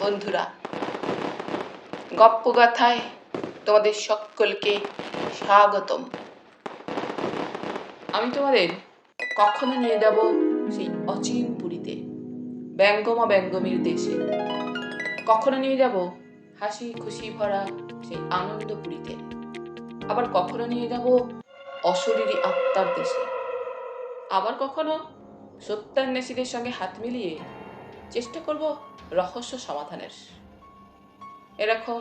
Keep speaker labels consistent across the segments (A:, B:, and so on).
A: বন্ধুরা, গপ্পগাথায় তোমাদের সকলকে স্বাগতম। আমি তোমাদের কখনো নিয়ে যাব সেই অচিন পুরীতে, ব্যঙ্গমা ব্যঙ্গমীর দেশে। কখনো নিয়ে যাব হাসি খুশি ভরা সেই আনন্দপুরীতে, আবার কখনো নিয়ে যাব অশরীরী আত্মার দেশে, আবার কখনো সত্যান্বেষীদের সঙ্গে হাত মিলিয়ে চেষ্টা করব রহস্য সমাধানের। এরকম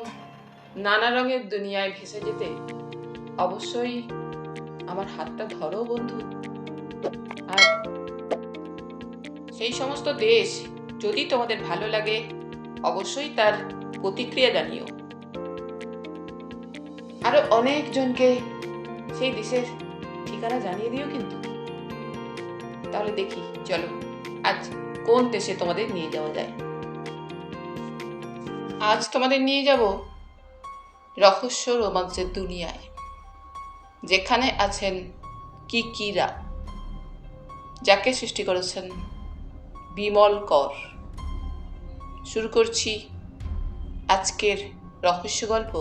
A: নানা রঙের দুনিয়ায় ভেসে যেতে অবশ্যই আমার হাতটা ধরো বন্ধু। আর সেই সমস্ত দেশ যদি তোমাদের ভালো লাগে অবশ্যই তার প্রতিক্রিয়া জানিও। আরো অনেকজনকে সেই দেশের ঠিকানা জানিয়ে দিও কিন্তু। তাহলে দেখি চলো আজ কোন দেশে তোমাদের নিয়ে যাওয়া যায়। আজ তোমাদের নিয়ে যাব রহস্য রোমাঞ্চের দুনিয়ায়, যেখানে আছেন কিকিরা, যাকে সৃষ্টি করেছেন বিমল কর। শুরু করছি আজকের রহস্য গল্প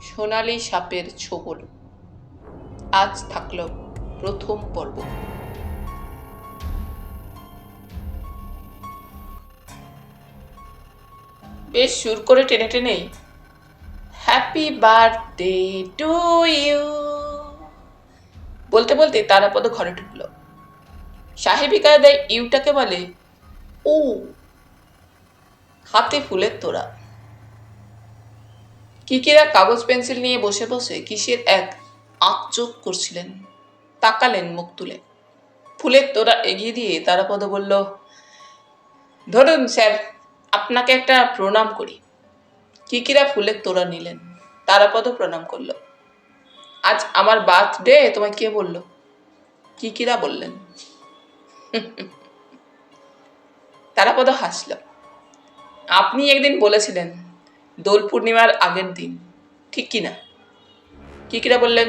A: সোনালী সাপের ছোবল। আজ থাকলো প্রথম পর্ব। বেশ সুর করে টেনে টেনেই হ্যাপি বার্থডে টু ইউ বলতে বলতে তারাপদ ঘরে ঢুকলো। সাহেবী কায়দায় ইউটাকে বলে ও। হাতে ফুলের তোড়া। কিকিরা কাগজ পেন্সিল নিয়ে বসে বসে কিসের এক আঁকচোক করছিলেন। তাকালেন মুখ তুলে। ফুলের তোড়া এগিয়ে দিয়ে তারাপদ বলল, ধরুন স্যার, আপনাকে একটা প্রণাম করি। কিকিরা ফুলের তোড়া নিলেন। তারাপদ প্রণাম করল। আজ আমার বার্থডে তোমায় কে বলল? কিকিরা বললেন। তারাপদ হাসল। আপনি একদিন বলেছিলেন দোল পূর্ণিমার আগের দিন, ঠিক কিনা? কিকিরা বললেন,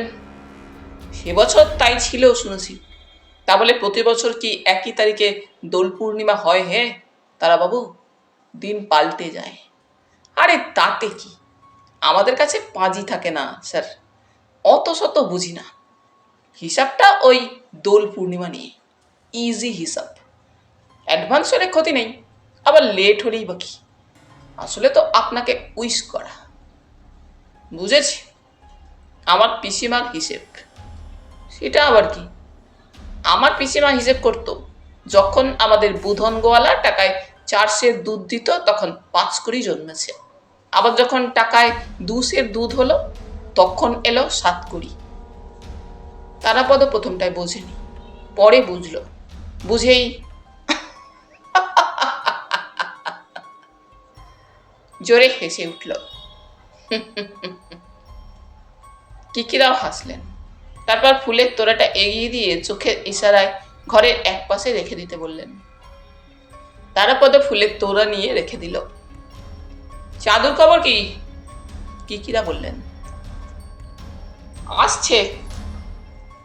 A: সে বছর তাই ছিল শুনেছি। তা বলে প্রতি বছর কি একই তারিখে দোল পূর্ণিমা হয় হে তারাবাবু? দিন পাল্টে যায়। আরে তাতে কি, আমাদের কাছে পাঁজি থাকে না স্যার, অত শত বুঝি না। হিসাবটা ওই দোল পূর্ণিমা নিয়ে, ইজি হিসাব। অ্যাডভান্স হলে ক্ষতি নেই, আবার লেট হলেই বা কি। আসলে তো আপনাকে উইশ করা। বুঝেছি, আমার পিসিমার হিসেব। সেটা আবার কি? আমার পিসিমা হিসেব করতো, যখন আমাদের বুধন গোয়ালা টাকায় 4 সের দুধ দিত তখন 5 কড়ি জন্মেছে। আবার যখন টাকায় 2 সের দুধ হলো তখন এলো 7 কড়ি। তারাপদ প্রথমটায় বোঝেনি, পরে বুঝলো। বুঝেই জোরে হেসে উঠল। কিকিরাও হাসলেন। তারপর ফুলের তোড়াটা এগিয়ে দিয়ে চোখের ইশারায় ঘরের এক পাশে রেখে দিতে বললেন। তারাপদ ফুলের তোড়া নিয়ে রেখে দিল। চাদুর খবর কি? কিকিরা বললেন। আসছে,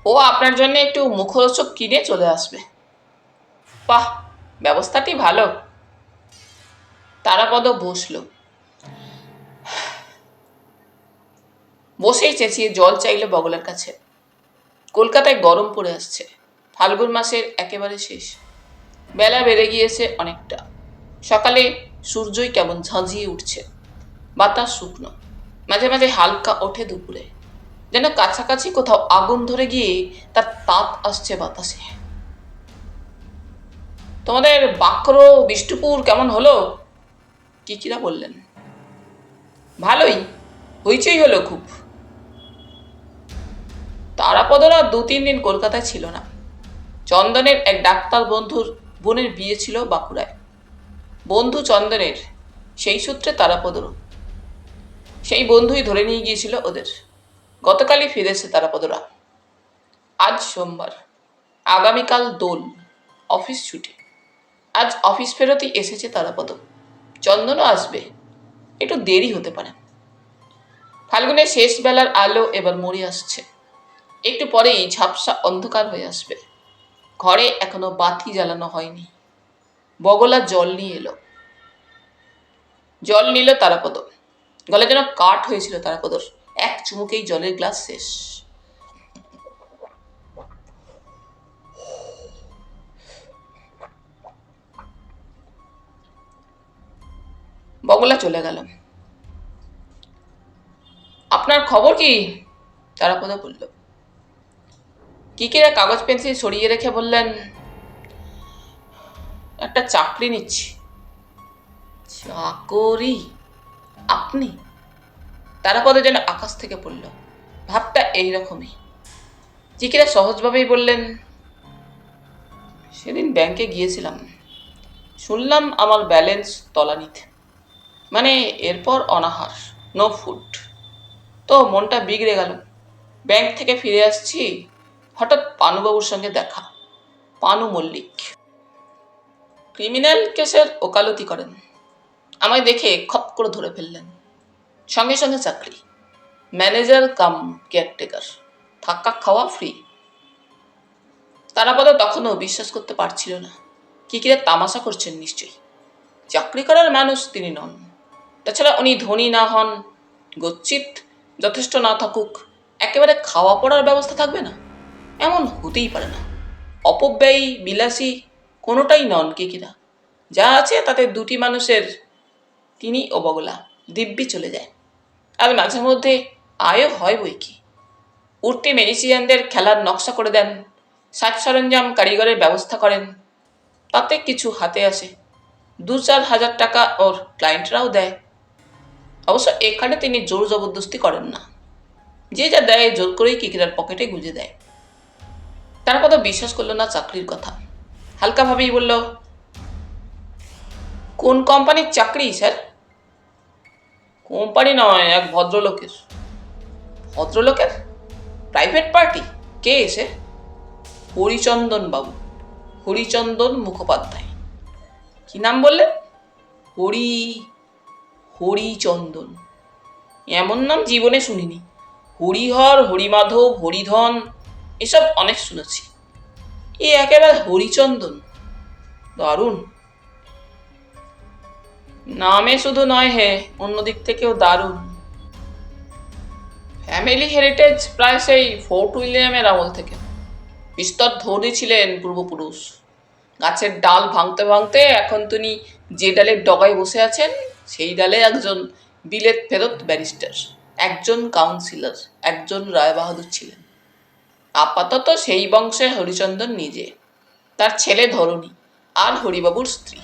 A: ও আপনার জন্য একটু মুখরোচক কিনে চলে আসবে। বাহ, ব্যবস্থাটি ভালো। তারাপদ বসল। বসেই চেঁচিয়ে জল চাইল বগলের কাছে। কলকাতায় গরম পড়ে আসছে। ফাল্গুন মাসের একেবারে শেষ। বেলা বেড়ে গিয়েছে অনেকটা। সকালে সূর্যই কেমন ঝাঁঝিয়ে উঠছে। বাতাস শুকনো, মাঝে মাঝে হালকা ওঠে দুপুরে, যেন কাছাকাছি কোথাও আগুন ধরে গিয়ে তার তাপ আসছে বাতাসে। তোমাদের বাঁকড়ো বিষ্ণুপুর কেমন হলো? কিকিরা বললেন। ভালোই, হইচই হলো খুব। তারাপদরা 2-3 দিন কলকাতায় ছিল না। চন্দনের এক ডাক্তার বন্ধুর বোনের বিয়ে ছিল বাঁকুড়ায়। বন্ধু চন্দনের, সেই সূত্রে তারাপদরও। সেই বন্ধুই ধরে নিয়ে গিয়েছিল ওদের। গতকালই ফিরেছে তারাপদরা। আজ সোমবার, আগামীকাল দোল, অফিস ছুটি। আজ অফিস ফেরতই এসেছে তারাপদ। চন্দনও আসবে, একটু দেরি হতে পারে। ফাল্গুনের শেষ বেলার আলো এবার মরে আসছে। একটু পরেই ঝাপসা অন্ধকার হয়ে আসবে। ঘরে এখনো বাতি জ্বালানো হয়নি। বগলা জল নিয়ে এলো। জল নিল তারাপদ। গলা যেন কাঠ হয়েছিল তারাপদর। এক চুমুকেই জলের গ্লাস শেষ। বগলা চলে গেল। আপনার খবর কি? তারাপদ বলল। কিকিরা কাগজ পেন্সিল সরিয়ে রেখে বললেন, একটা চাকরি নিচ্ছি। চাকরি? আপনি? তারাপদ যেন আকাশ থেকে পড়ল। ভাবটা এইরকমই। চিকিরা সহজভাবেই বললেন, সেদিন ব্যাংকে গিয়েছিলাম, শুনলাম আমার ব্যালেন্স তলানিতে, মানে এরপর অনাহার, নো ফুড। তো মনটা বিগড়ে গেল। ব্যাংক থেকে ফিরে আসছি, হঠাৎ পানুবাবুর সঙ্গে দেখা। পানু মল্লিক ক্রিমিনাল কেসের ওকালতি করেন। আমায় দেখে খপ করে ধরে ফেললেন। সঙ্গে সঙ্গে চাকরি, ম্যানেজার কাম কেয়ারটেকার, থাকা খাওয়া ফ্রি। তারাপদ তখনও বিশ্বাস করতে পারছিল না। কিকিরা তামাশা করছেন নিশ্চয়ই। চাকরি করার মানুষ তিনি নন। তাছাড়া উনি ধনী না হন, গচ্ছিত যথেষ্ট না থাকুক, একেবারে খাওয়া পড়ার ব্যবস্থা থাকবে না, এমন হতেই পারে না। অপব্যয়ী, বিলাসী কোনোটাই নন কিকিরা। যা আছে তাতে দুটি মানুষের, তিনি ও বগলা, দিব্যি চলে যায়। আর মাঝে মধ্যে আয়ও হয় বই কি। উঠতি ম্যাজিশিয়ানদের খেলার নকশা করে দেন, সাজ সরঞ্জাম কারিগরের ব্যবস্থা করেন, তাতে কিছু হাতে আসে। 2-4 হাজার টাকা ওর ক্লায়েন্টরাও দেয়। অবশ্য এখানে তিনি জোর জবরদস্তি করেন না। যে যা দেয় জোর করেই কিকিরার পকেটে গুঁজে দেয়। তার কথা বিশ্বাস করলো না চাকরির কথা। হালকাভাবেই বলল, কোন কোম্পানির চাকরি স্যার? কোম্পানি নয়, এক ভদ্রলোকের। ভদ্রলোকের? Private party? কে এসে? হরিচন্দন বাবু, হরিচন্দন মুখোপাধ্যায়। কি নাম বললেন? হরিচন্দন। এমন নাম জীবনে শুনিনি। হরিহর, হরিমাধব, হরিধন এসব অনেক শুনেছি, এ একেবারে হরিচন্দন। দারুণ। নামে শুধু নয় হে, অন্যদিক থেকেও দারুণ। ফ্যামিলি হেরিটেজ প্রায় সেই ফোর্ট উইলিয়ামের আমল থেকে। বিস্তর ধনী ছিলেন পূর্বপুরুষ। গাছের ডাল ভাঙতে ভাঙতে এখন তিনি যে ডালের ডগায় বসে আছেন, সেই ডালে একজন বিলেত ফেরত ব্যারিস্টার, একজন কাউন্সিলর, একজন রায়বাহাদুর ছিলেন। আপাতত সেই বংশে হরিচন্দন নিজে, তার ছেলে ধরণী আর হরিবাবুর স্ত্রী।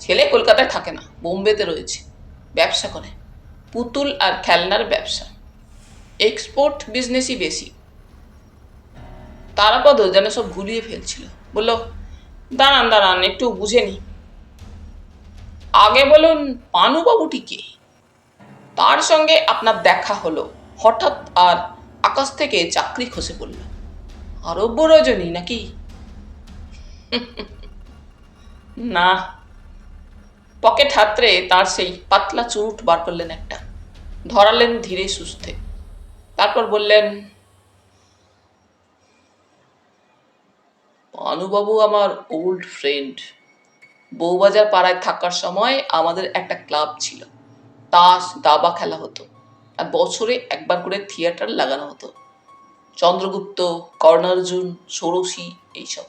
A: ছেলে কলকাতায় থাকে না, বোম্বেতে রয়েছে, ব্যবসা করে, পুতুল আর খেলনার ব্যবসা। এক্সপোর্ট বিজনেসই বেশি। তারাপদ যেন সব ভুলিয়ে ফেলছিল। বলল, দাঁড়ান দাঁড়ান, একটু বুঝে নি। আগে বলুন পানুবাবুটি কে? তার সঙ্গে আপনার দেখা হলো হঠাৎ, আর আকাশ থেকে চাকরি খসে পড়ল। আরব্য রজনী নাকি? না। পকেট হাতড়ে তার সেই পাতলা চুরুট বার করলেন একটা, ধরালেন ধীরে সুস্থে। তারপর বললেন, পানুবাবু আমার ওল্ড ফ্রেন্ড। বউবাজার পাড়ায় থাকার সময় আমাদের একটা ক্লাব ছিল, তাস দাবা খেলা হতো, আর বছরে একবার করে থিয়েটার লাগানো হতো। চন্দ্রগুপ্ত, কর্ণার্জুন, ষোড়শী এইসব।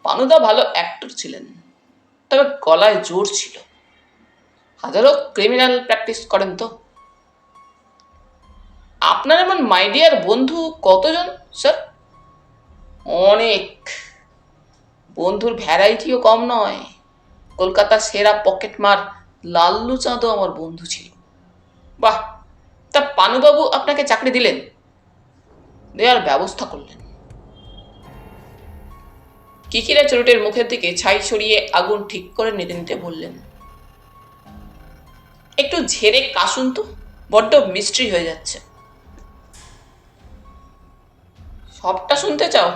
A: পানুদা ভালো অ্যাক্টর ছিলেন, তবে গলায় জোর ছিল। হাজারো ক্রিমিনাল প্র্যাকটিস করেন তো। আপনার এমন মাইডিয়ার বন্ধু কতজন স্যার? অনেক। বন্ধুর ভ্যারাইটিও কম নয়। কলকাতার সেরা পকেটমার লাল্লু চাঁদও আমার বন্ধু ছিল। বাহ, তা পানুবাবু আপনাকে চাকরি দিলেন? দেওয়ার ব্যবস্থা করলেন। কিকিরা চরুটের মুখের দিকে ছাই ছড়িয়ে আগুন ঠিক করে নিতে নিতে বললেন, একটু ঝেড়ে কাশুন তো, বড্ড মিস্ট্রি হয়ে যাচ্ছে। সবটা শুনতে চাও?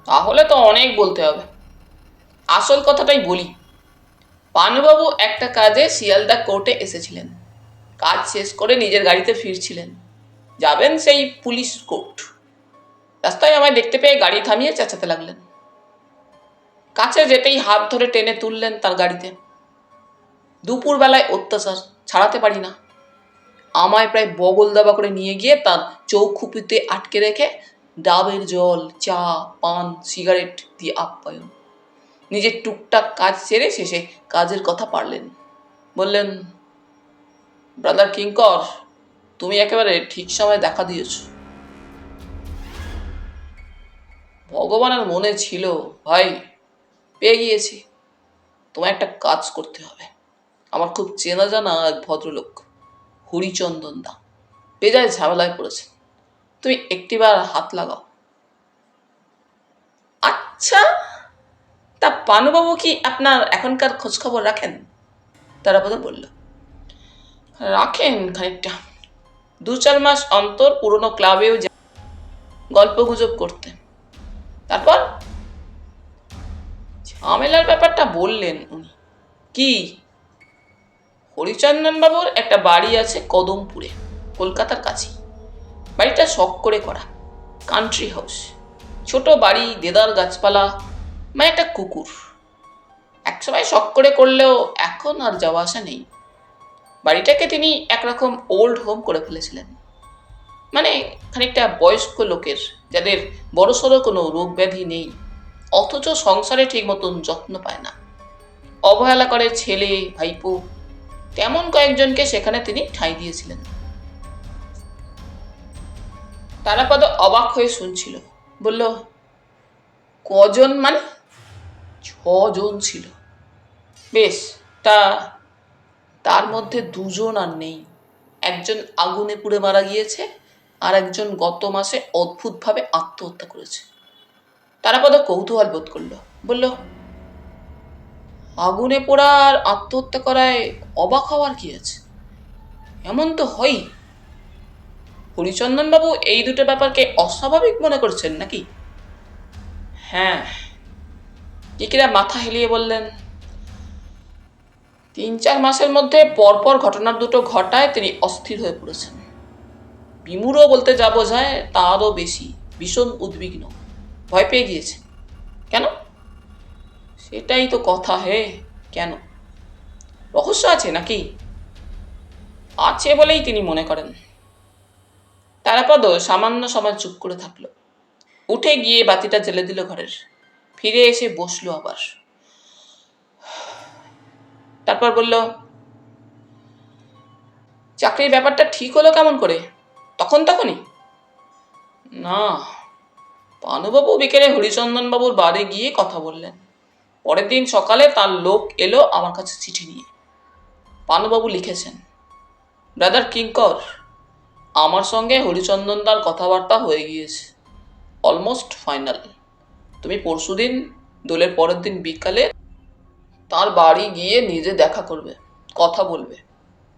A: তাহলে তো অনেক বলতে হবে। আসল কথাটাই বলি। পানুবাবু একটা কাজে শিয়ালদা কোর্টে এসেছিলেন। কাজ শেষ করে নিজের গাড়িতে ফিরছিলেন, যাবেন সেই পুলিশ কোর্ট। রাস্তায় আমায় দেখতে পেয়ে গাড়ি থামিয়ে চেঁচাতে লাগলেন। কাছে যেতেই হাত ধরে টেনে তুললেন তার গাড়িতে। দুপুরবেলায় অত্যাচার ছাড়াতে পারি না। আমায় প্রায় বগল দাবা করে নিয়ে গিয়ে তার চৌখুপিতে আটকে রেখে ডাবের জল, চা, পান, সিগারেট দিয়ে আপ্যায়ন। নিজের টুকটাক কাজ সেরে শেষে কাজের কথা পারলেন। বললেন, ব্রাদার কিঙ্কর, তুমি একেবারে ঠিক সময় দেখা দিয়েছ। ভগবানের মনে ছিল, ভাই পেয়ে গিয়েছি, তোমায় একটা কাজ করতে হবে। আমার খুব চেনা জানা এক ভদ্রলোক, হরিচন্দন দা, বেজায় ঝামেলায় পড়েছে, তুমি একটিবার হাত লাগাও। আচ্ছা, তা পানুবাবু কি আপনার এখনকার খোঁজখবর রাখেন? তারাপদ বলল, রাখেন খানিকটা। 2-4 মাস অন্তর পুরনো ক্লাবেও গল্প গুজব করতে। তারপর ঝামেলার ব্যাপারটা বললেন উনি। কি? হরিচন্দন বাবুর একটা বাড়ি আছে কদমপুরে, কলকাতার কাছে। বাড়িটা শখ করে করা, কান্ট্রি হাউস, ছোট বাড়ি, দেদার গাছপালা, মানে একটা কুকুর। একসময় শখ করে করলেও এখন আর যাওয়া আসা নেই। বাড়িটাকে তিনি একরকম ওল্ড হোম করে ফেলেছিলেন, মানে খানিকটা বয়স্ক লোকের, যাদের বড়সড় কোনো রোগ ব্যাধি নেই, অথচ সংসারে ঠিক মতন যত্ন পায় না, অবহেলা করে ছেলে ভাইপো, তেমন কয়েকজনকে সেখানে তিনি ঠাঁই দিয়েছিলেন। তারাপদ অবাক হয়ে শুনছিল। বলল, কজন? মানে 6 জন ছিল। বেশ, তার মধ্যে 2 জন আর নেই। একজন আগুনে পুড়ে মারা গিয়েছে, আর একজন গত মাসে অদ্ভুতভাবে আত্মহত্যা করেছে। তারাপদ কৌতূহল বোধ করল। বলল, আগুনে পোড়া আর আত্মহত্যা করায় অবাক হওয়ার কি আছে? এমন তো হয়ই। হরিচন্দনবাবু এই দুটো ব্যাপারকে অস্বাভাবিক মনে করছেন নাকি? হ্যাঁ। কিকিরা মাথা হেলিয়ে বললেন, 3-4 মাসের মধ্যে পরপর ঘটনার দুটো ঘটায় তিনি অস্থির হয়ে পড়েছেন। বিমূঢ় বলতে যা বোঝায় তারও বেশি, ভীষণ উদ্বিগ্ন, ভয় পেয়ে গিয়েছেন। কেন? সেটাই তো কথা। হে, কেন? রহস্য আছে নাকি? আছে বলেই তিনি মনে করেন। তারাপদ সামান্য সময় চুপ করে থাকল। উঠে গিয়ে বাতিটা জ্বেলে দিল ঘরের। ফিরে এসে বসলো আবার। তারপর বলল, চাকরির ব্যাপারটা ঠিক হলো কেমন করে? তখনই? না, পানুবাবু বিকেলে হরিচন্দনবাবুর বাড়ি গিয়ে কথা বললেন। পরের দিন সকালে তার লোক এলো আমার কাছে চিঠি নিয়ে। পানুবাবু লিখেছেন, ব্রাদার কিঙ্কর, আমার সঙ্গে হরিচন্দনদার কথাবার্তা হয়ে গিয়েছে, অলমোস্ট ফাইনাল। তুমি পরশুদিন দোলের পরের দিন বিকালে তার বাড়ি গিয়ে নিজে দেখা করবে, কথা বলবে।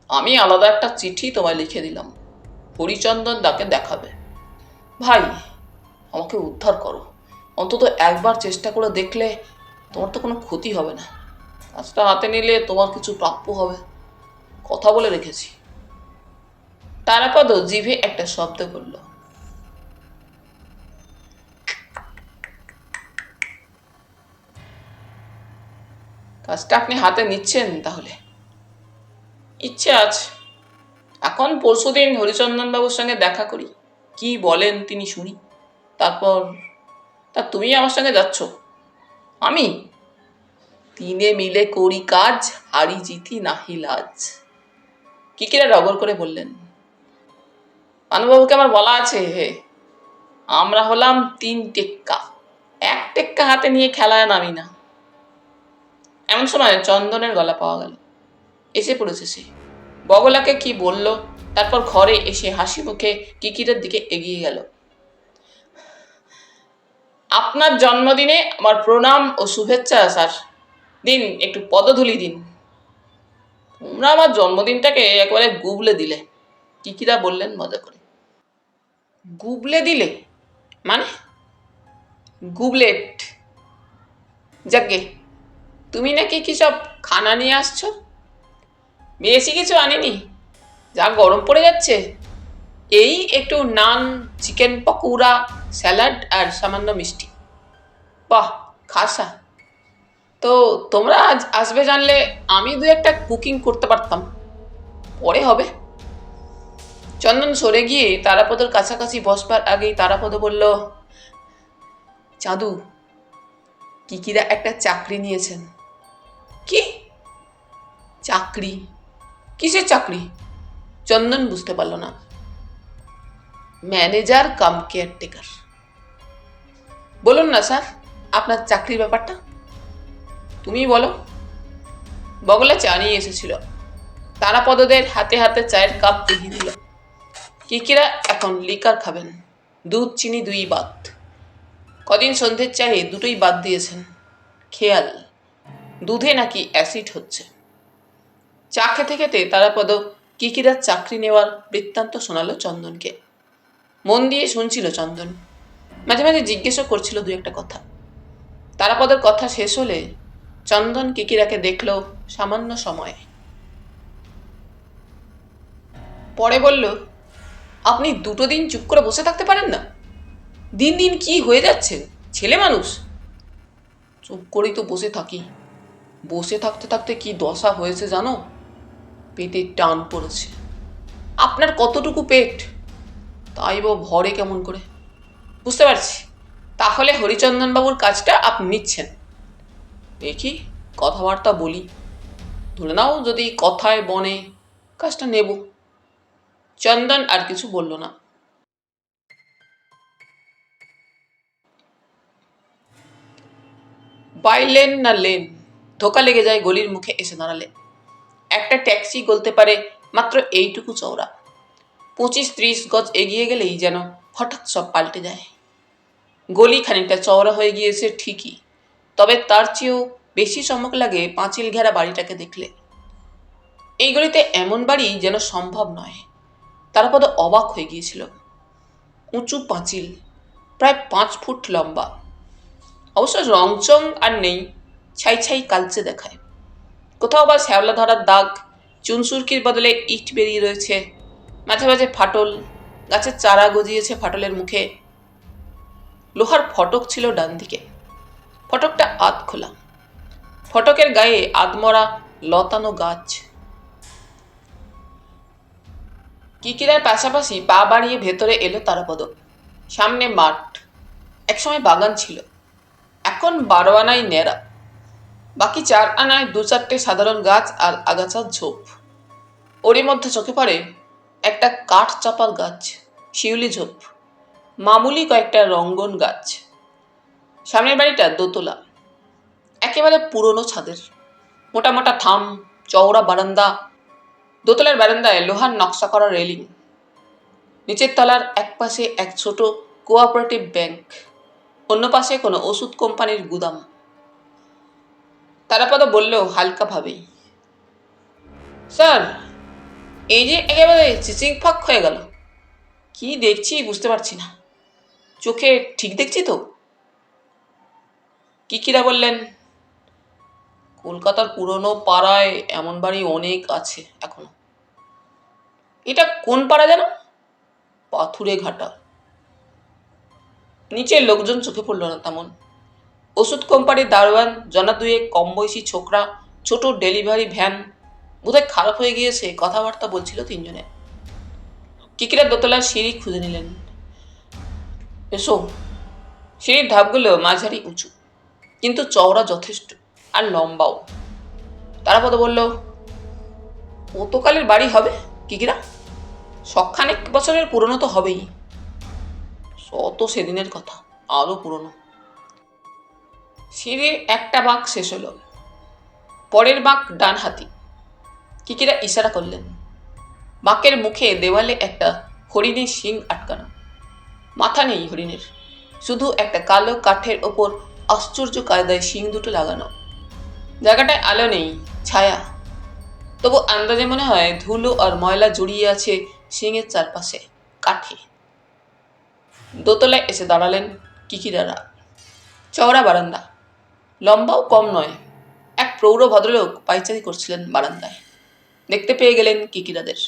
A: আমি আলাদা একটা চিঠি তোমায় লিখে দিলাম, হরিচন্দন দাকে দেখাবে। ভাই, আমাকে উদ্ধার করো। অন্তত একবার চেষ্টা করে দেখলে তোমার তো কোনো ক্ষতি হবে না। কাজটা হাতে নিলে তোমার কিছু প্রাপ্য হবে, কথা বলে রেখেছি। তারাপদ জিভে একটা শব্দ করল। কাজটা আপনি হাতে নিচ্ছেন তাহলে? ইচ্ছে আছে। এখন পরশুদিন হরিচন্দনবাবুর সঙ্গে দেখা করি, কি বলেন তিনি শুনি। তারপর তুমি আমার সঙ্গে যাচ্ছ? আমি? 3 মিলে করি কাজ, হারি জিতি নাহি লাজ। কিকিরা রগর করে বললেন, পানুবাবুকে আমার বলা আছে, হে, আমরা হলাম 3 টেক্কা, 1 টেক্কা হাতে নিয়ে খেলায় নামি না। এমন সময় চন্দনের গলা পাওয়া গেল। এসে পড়েছে সে। বগলাকে কি বলল, তারপর ঘরে এসে হাসি মুখে কিকিরের দিকে এগিয়ে গেল। আপনার জন্মদিনে আমার প্রণাম ও শুভেচ্ছা স্যার। দিন, একটু পদধূলি দিন। তোমরা আমার জন্মদিনটাকে একেবারে গুবলে দিলে, কিকিরা বললেন মজা করে। গুবলে দিলে মানে? গুবলেট। যাকে, তুমি নাকি কি সব খানা নিয়ে আসছো? বেশি কিছু আনিনি, যা গরম পড়ে যাচ্ছে। এই একটু নান, চিকেন পকৌড়া, স্যালাড আর সামান্য মিষ্টি। বাহ, খাসা। তো তোমরা আজ আসবে জানলে আমি দু একটা কুকিং করতে পারতাম, পরে হবে। চন্দন সরে গিয়ে তারাপদর কাছাকাছি বসবার আগেই তারাপদ বলল, চাঁদু, কিকিরা একটা চাকরি নিয়েছেন। কি চাকরি? কিসের চাকরি? চন্দন বুঝতে পারল না। Manager cum caretaker. বলুন না স্যার, আপনার চাকরির ব্যাপারটা তুমি বলো। বগলা চা নিয়ে এসেছিল। তারাপদদের হাতে হাতে চায়ের কাপ এগিয়ে দিল। কিকিরা এখন লিকার খাবেন, দুধ চিনি দুই বাদ। কদিন সন্ধ্যের চায়ে দুটোই বাদ দিয়েছেন। খেয়াল, দুধে নাকি অ্যাসিড হচ্ছে। চা খেতে খেতে তারাপদ কিকিরার চাকরি নেওয়ার বৃত্তান্ত শোনালো চন্দনকে। মন দিয়ে শুনছিল চন্দন, মাঝে মাঝে জিজ্ঞেসও করছিল দু একটা কথা। তারাপদের কথা শেষ হলে চন্দন কিকিরাকে দেখল সামান্য সময়ে, পরে বলল, আপনি দুটো দিন চুপ করে বসে থাকতে পারেন না? দিন দিন কি হয়ে যাচ্ছেন, ছেলে মানুষ। চুপ করেই তো বসে থাকি, বসে থাকতে থাকতে কি দশা হয়েছে জানো? পেটের টান পড়েছে। আপনার কতটুকু পেট, তাই বা ভরে কেমন করে? বুঝতে পারছি, তাহলে হরিচন্দনবাবুর কাজটা আপনি নিচ্ছেন। দেখি কথাবার্তা বলি, ধরে নাও যদি কথায় বনে কাজটা নেব। চন্দন আর কিছু বলল না। বাই লেন না লেন, ধোকা লেগে যায় গলির মুখে এসে দাঁড়ালে। একটা ট্যাক্সি গলতে পারে মাত্র এইটুকু চওড়া। 25-30 গজ এগিয়ে গেলেই যেন হঠাৎ সব পাল্টে যায়। গলি খানিকটা চওড়া হয়ে গিয়েছে ঠিকই, তবে তার চেয়েও বেশি চমক লাগে পাঁচিল ঘেরা বাড়িটাকে দেখলে। এই গলিতে এমন বাড়ি যেন সম্ভব নয়। তারাপদ অবাক হয়ে গিয়েছিল। উঁচু পাঁচিল, প্রায় 5 ফুট লম্বা। অবশ্য রংচং আর নেই, ছাই ছাই কালচে দেখায়। কোথাও বা শ্যাওলা ধরার দাগ, চুনসুরকির বদলে ইট বেরিয়ে রয়েছে। মাঝে মাঝে ফাটল, গাছের চারা গজিয়েছে ফাটলের মুখে। লোহার ফটক ছিল ডান দিকে, ফটকটা আধ খোলা। ফটকের গায়ে আধমরা লতানো গাছ। কিকিরার পাশাপাশি পা বাড়িয়ে ভেতরে এলো তারাপদ। সামনে মাঠ, একসময় বাগান ছিল, এখন 12 আনায় ন্যাড়া। বাকি 4 আনায় 2-4টে সাধারণ গাছ আর আগাছার ঝোপ। ওরই মধ্যে চোখে পড়ে একটা কাঠ চাপার গাছ, শিউলি ঝোপ, মামুলি কয়েকটা রঙ্গন গাছ। সামনের বাড়িটা দোতলা, একেবারে পুরনো ছাদের। মোটা মোটা থাম, চওড়া বারান্দা। দোতলার বারান্দায় লোহার নকশা করা রেলিং। নিচের তলার এক পাশে এক ছোট কোঅপারেটিভ ব্যাংক, অন্য পাশে কোনো ওষুধ কোম্পানির গুদাম। তারাপদ বলল হালকা ভাবেই, স্যার, এই যে একেবারে চিচিং ফাঁক হয়ে গেল, কি দেখছি বুঝতে পারছি না। চোখে ঠিক দেখছি তো? কিকিরা বললেন, কলকাতার পুরনো পাড়ায় এমন বাড়ি অনেক আছে এখনো। এটা কোন পাড়া যেন? পাথুরে ঘাটা। নিচের লোকজন চোখে পড়ল না তেমন। ওষুধ কোম্পানির দারোয়ান, জনা দুয়েক কম বয়সী ছোকরা, ছোট ডেলিভারি ভ্যান। বোধহয় খারাপ হয়ে গিয়েছে, কথাবার্তা বলছিল 3 জনে। কিকিরা দোতলার সিঁড়ি খুঁজে নিলেন। এসো। সিঁড়ির ধাপগুলো মাঝারি উঁচু, কিন্তু চওড়া যথেষ্ট, আর লম্বাও। তারাপদ বলল, কতকালের বাড়ি হবে কিকিরা? সবখানেক বছরের পুরনো তো হবেই। শত সেদিনের কথা, আরো পুরনো। সিঁড়ির একটা বাঁক শেষ হলো, পরের বাঁক ডান হাতি। কিকিরা ইশারা করলেন। বাঁকের মুখে দেওয়ালে একটা হরিণের শিং আটকানো। মাথা নেই হরিণের, শুধু একটা কালো কাঠের ওপর আশ্চর্য কায়দায় শিং দুটো লাগানো। জায়গাটায় আলো নেই, ছায়া। তবু আন্দাজে মনে হয় ধুলো আর ময়লা জড়িয়ে আছে শিংয়ের চারপাশে, কাঠে। দোতলায় এসে দাঁড়ালেন কিকিরারা। চওড়া বারান্দা, লম্বাও কম নয়। এক প্রৌঢ় ভদ্রলোক পায়চারি করছিলেন বারান্দায়। দেখতে পেয়ে গেলেন কিকিরাদের।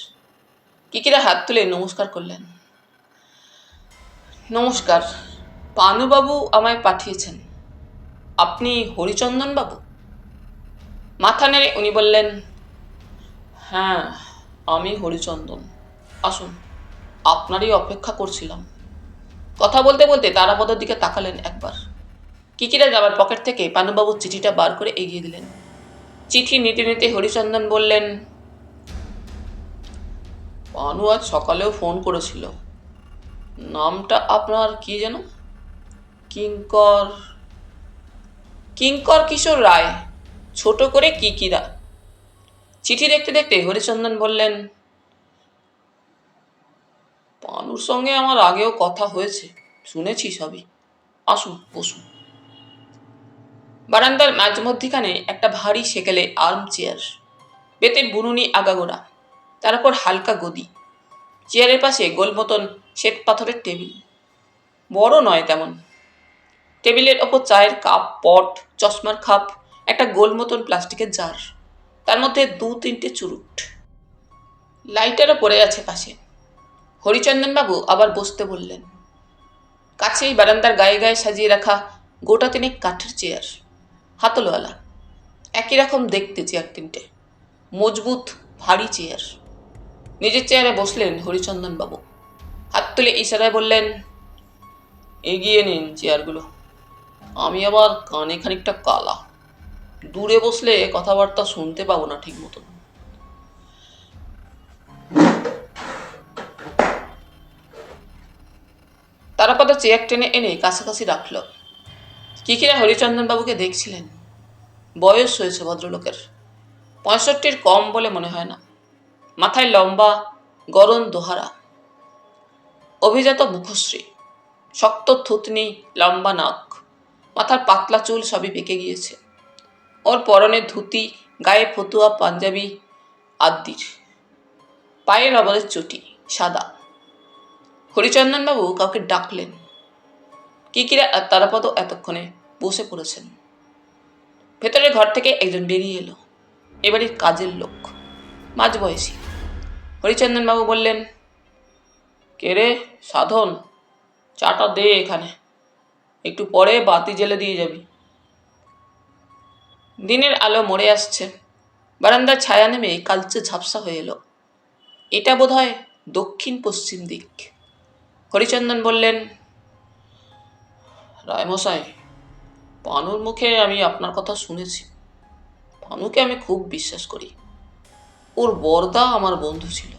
A: কিকিরা হাত তুলে নমস্কার করলেন। নমস্কার, পানুবাবু আমায় পাঠিয়েছেন। আপনি হরিচন্দন বাবু? মাথা নেড়ে উনি বললেন, হ্যাঁ, আমি হরিচন্দন। আসুন, আপনারই অপেক্ষা করছিলাম। কথা বলতে বলতে তারাপদর দিকে তাকালেন একবার। কিকিরা যাবার পকেট থেকে পানুবাবুর চিঠিটা বার করে এগিয়ে দিলেন। চিঠি নিতে নিতে হরিচন্দন বললেন, পানু আজ সকালেও ফোন করেছিল। নামটা আপনার কি যেন? কিঙ্কর কিঙ্কর কিশোর রায়, ছোট করে কিকিরা। চিঠি দেখতে দেখতে হরিচন্দন বললেন, পানুর সঙ্গে আমার আগেও কথা হয়েছে, শুনেছি সবই। আসুন, বসুন। বারান্দার মাঝমধ্যিখানে একটা ভারী সেকেলে আর্ম চেয়ার, বেতের বুনুনি আগাগোড়া, তার উপর হালকা গদি। চেয়ারের পাশে গোল মতন শ্বেত পাথরের টেবিল, বড় নয় তেমন। টেবিলের ওপর চায়ের কাপ, পট, চশমার খাপ, একটা গোল মতন প্লাস্টিকের জার, তার মধ্যে 2-3টে চুরুট। লাইটারও পড়ে আছে পাশে। হরিচন্দনবাবু আবার বসতে বললেন। কাছেই বারান্দার গায়ে গায়ে সাজিয়ে রাখা গোটা তিনেক কাঠের চেয়ার, হাতলওয়ালা, একই রকম দেখতে চেয়ার তিনটে, মজবুত ভারী চেয়ার। নিজের চেয়ারে বসলেন হরিচন্দনবাবু। হাত তুলে ইশারায় বললেন, এগিয়ে নিন চেয়ারগুলো। আমি আবার কানে খানিকটা কালা, দূরে বসলে কথাবার্তা শুনতে পাবো না ঠিক মতন। তারাপদ চেয়ার টেনে এনে কাছাকাছি রাখল। কিকিরা হরিচন্দনবাবুকে দেখছিলেন। বয়স হয়েছে ভদ্রলোকের, 65-র কম বলে মনে হয় না। মাথায় লম্বা গরম দোহারা, অভিজাত মুখশ্রী, শক্ত থুতনি, লম্বা নাক, মাথার পাতলা চুল সবই পেকে গিয়েছে। ওর পরনে ধুতি, গায়ে ফতুয়া পাঞ্জাবি আদ্যির, পায়ে রবারের চটি, সাদা। হরিচন্দনবাবু কাউকে ডাকলেন। কিকিরা আর তারাপদ এতক্ষণে বসে পড়েছেন। ভেতরের ঘর থেকে একজন বেরিয়ে এলো, এবাড়ির কাজের লোক, মাঝবয়সী। হরিচন্দনবাবু বললেন, কে রে সাধন, চাটা দে এখানে, একটু পরে বাতি জ্বেলে দিয়ে যাবি। দিনের আলো মরে আসছে। বারান্দার ছায়া নেমে কালচে ঝাপসা হয়ে এলো। এটা বোধহয় দক্ষিণ পশ্চিম দিক। হরিচন্দন বললেন, রায়মশাই, পানুর মুখে আমি আপনার কথা শুনেছি। পানুকে আমি খুব বিশ্বাস করি। ওর বরদা আমার বন্ধু ছিল,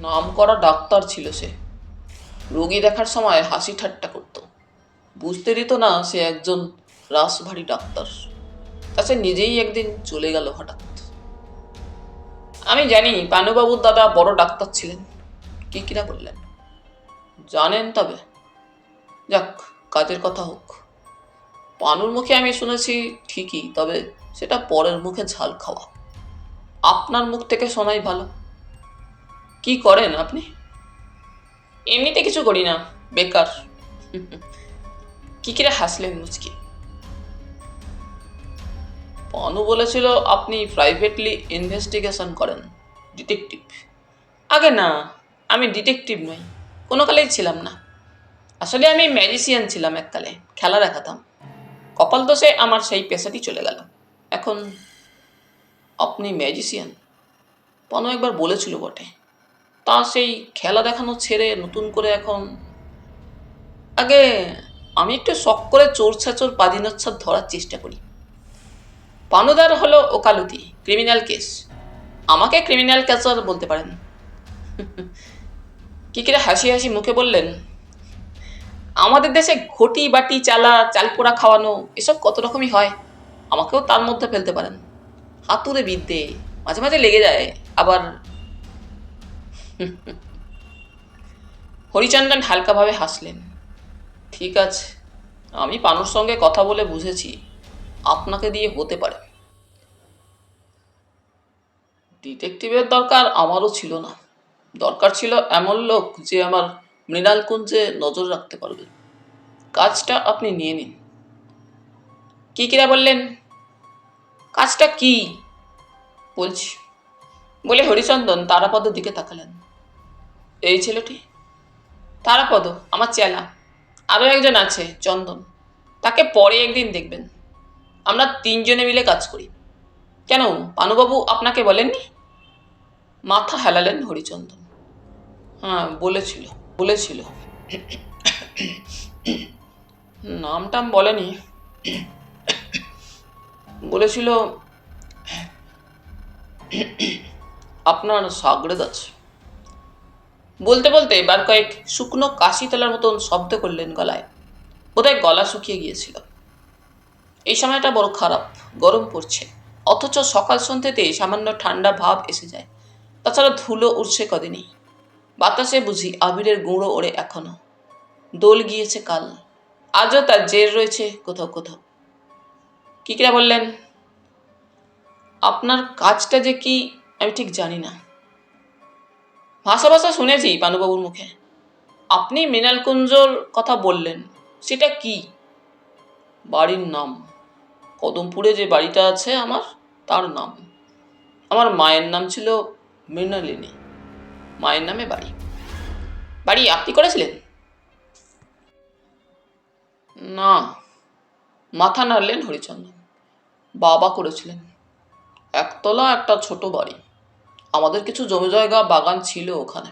A: নাম করা ডাক্তার ছিল সে। রোগী দেখার সময় হাসি ঠাট্টা করত, বুঝতে দিত না সে একজন রাশভারী ডাক্তার। তা সে নিজেই একদিন চলে গেল হঠাৎ। আমি জানি পানুবাবুর দাদা বড় ডাক্তার ছিলেন, কিকিরা বললেন। জানেন তবে? যাক, কাজের কথা হোক। পানুর মুখে আমি শুনেছি ঠিকই, তবে সেটা পরের মুখে ঝাল খাওয়া। আপনার মুখ থেকে শোনাই ভালো। কি করেন আপনি? এমনিতে কিছু করি না, বেকার। কিকিরা হাসলেন মুচকি। পানু বলেছিল আপনি প্রাইভেটলি ইনভেস্টিগেশন করেন, ডিটেকটিভ। আগে না, আমি ডিটেকটিভ নই, কোনো কালেই ছিলাম না। আসলে আমি ম্যাজিশিয়ান ছিলাম এককালে, খেলা দেখাতাম। কপাল দোষে আমার সেই পেশাটি চলে গেল। এখন আপনি ম্যাজিশিয়ান? পানু একবার বলেছিল বটে। তা সেই খেলা দেখানো ছেড়ে নতুন করে এখন? আগে আমি একটু শখ করে চোর ছাচোর পাদিনচ্ছাদ ধরার চেষ্টা করি। পানুদার হলো ওকালতি, ক্রিমিনাল কেস। আমাকে ক্রিমিনাল ক্যাচার বলতে পারেন। কিকিরা হাসি হাসি মুখে বললেন, আমাদের দেশে ঘটি বাটি চালা, চালপোড়া খাওয়ানো, এসব কত রকমই হয়। আমাকেও তার মধ্যে ফেলতে পারেন। হাতুড়ে বিদ্যে মাঝে মাঝে লেগে যায় আবার। হরিচন্দন হালকাভাবে হাসলেন। ঠিক আছে, আমি পানুর সঙ্গে কথা বলে বুঝেছি আপনাকে দিয়ে হতে পারে। ডিটেকটিভের দরকার আমারও ছিল না। দরকার ছিল এমন লোক যে আমার মৃণালকুঞ্জে নজর রাখতে পারবে। কাজটা আপনি নিয়ে নিন। কিকিরা বললেন, কাজটা কি? বলছি, বলে হরিচন্দন তারাপদের দিকে তাকালেন। এই ছেলেটি? তারাপদ আমার চেলা। আরও একজন আছে, চন্দন, তাকে পরে একদিন দেখবেন। আমরা 3 জনে মিলে কাজ করি। কেন, পানুবাবু আপনাকে বলেননি? মাথা হেলালেন হরিচন্দন। হ্যাঁ, বলেছিল বলেছিল নামটাম বলেনি, বলেছিল আপনার সাগরেদ আছে। বলতে বলতে এবার কয়েক শুকনো কাশি তোলার মতন শব্দ করলেন গলায়। বোধহয় গলা শুকিয়ে গিয়েছিল। এই সময়টা বড় খারাপ, গরম পড়ছে, অথচ সকাল সন্ধ্যেতেই সামান্য ঠান্ডা ভাব এসে যায়। তাছাড়া ধুলো উড়ছে কদিনই। বাতাসে বুঝি আবিরের গুঁড়ো ওড়ে এখনো। দোল গিয়েছে কাল, আজও তার জের রয়েছে কোথাও কোথাও। কিকিরা বললেন, আপনার কাজটা যে কি আমি ঠিক জানি না। ভাষা ভাষা শুনেছি পানুবাবুর মুখে। আপনি মৃণালকুঞ্জর কথা বললেন, সেটা কি? বাড়ির নাম, কদমপুরে যে বাড়িটা আছে আমার, তার নাম। আমার মায়ের নাম ছিল মৃণালিনী, মায়ের নামে বাড়ি। বাড়ি আপনি করেছিলেন? না, মাথা নাড়লেন হরিচন্দন। বাবা করেছিলেন। একতলা একটা ছোট বাড়ি। আমাদের কিছু জমি জায়গা বাগান ছিল ওখানে,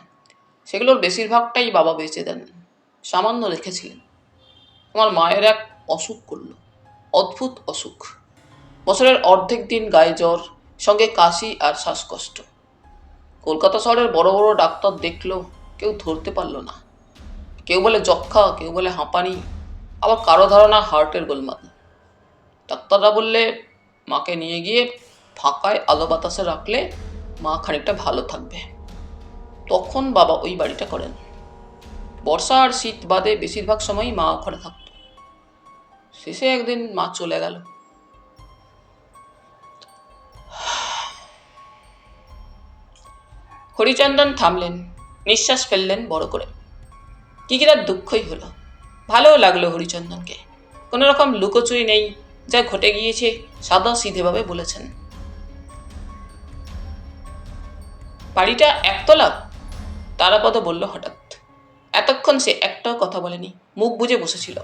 A: সেগুলোর বেশিরভাগটাই বাবা বেচে দেন, সামান্য রেখেছিলেন। আমার মায়ের এক অসুখ করল, অদ্ভুত অসুখ। বছরের অর্ধেক দিন গায়ে জ্বর, সঙ্গে কাশি আর শ্বাসকষ্ট। কলকাতা শহরের বড় বড় ডাক্তার দেখলো, কেউ ধরতে পারল না। কেউ বলে যক্ষা, কেউ বলে হাঁপানি, আবার কারো ধারণা হার্টের গোলমাল। ডাক্তাররা বললে মাকে নিয়ে গিয়ে ফাঁকায় আলো বাতাসে রাখলে মা খানিকটা ভালো থাকবে। তখন বাবা ওই বাড়িটা করেন। বর্ষা আর শীত বাদে বেশিরভাগ সময়ই মা ওখানে থাকত। শেষে একদিন মা চলে গেল। হরিচন্দন থামলেন, নিঃশ্বাস ফেললেন বড় করে। কিকিরা দুঃখই হলো, ভালোও লাগলো হরিচন্দনকে। কোনো রকম লুকোচুরি নেই, যা ঘটে গিয়েছে সাদা সিধেভাবে বলেছেন। বাড়িটা একতলা? তারাপদ বলল হঠাৎ। এতক্ষণ সে একটাও কথা বলেনি, মুখ বুজে বসেছিল,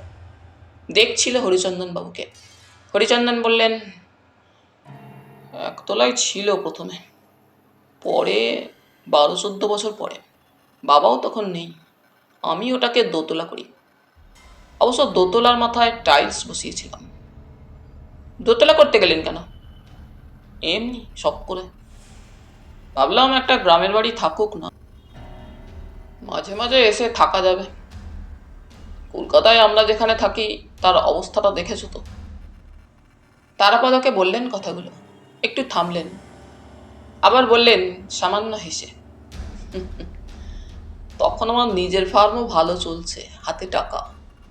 A: দেখছিল হরিচন্দন বাবুকে। হরিচন্দন বললেন, একতলায় ছিল প্রথমে, পরে 12-14 বছর পরে, বাবাও তখন নেই, আমি ওটাকে দোতলা করি। অবশ্য দোতলার মাথায় টাইলস বসিয়েছিলাম। দোতলা করতে গেলেন কেন? এমনি শখ করে। ভাবলাম একটা গ্রামের বাড়ি থাকুক না, মাঝে মাঝে এসে থাকা যাবে। কলকাতায় আমরা যেখানে থাকি তার অবস্থাটা দেখেছো তো। তারাপদকে বললেন কথাগুলো, একটু থামলেন, আবার বললেন সামান্য হেসে, তখন আমার নিজের ফার্মও ভালো চলছে, হাতে টাকা,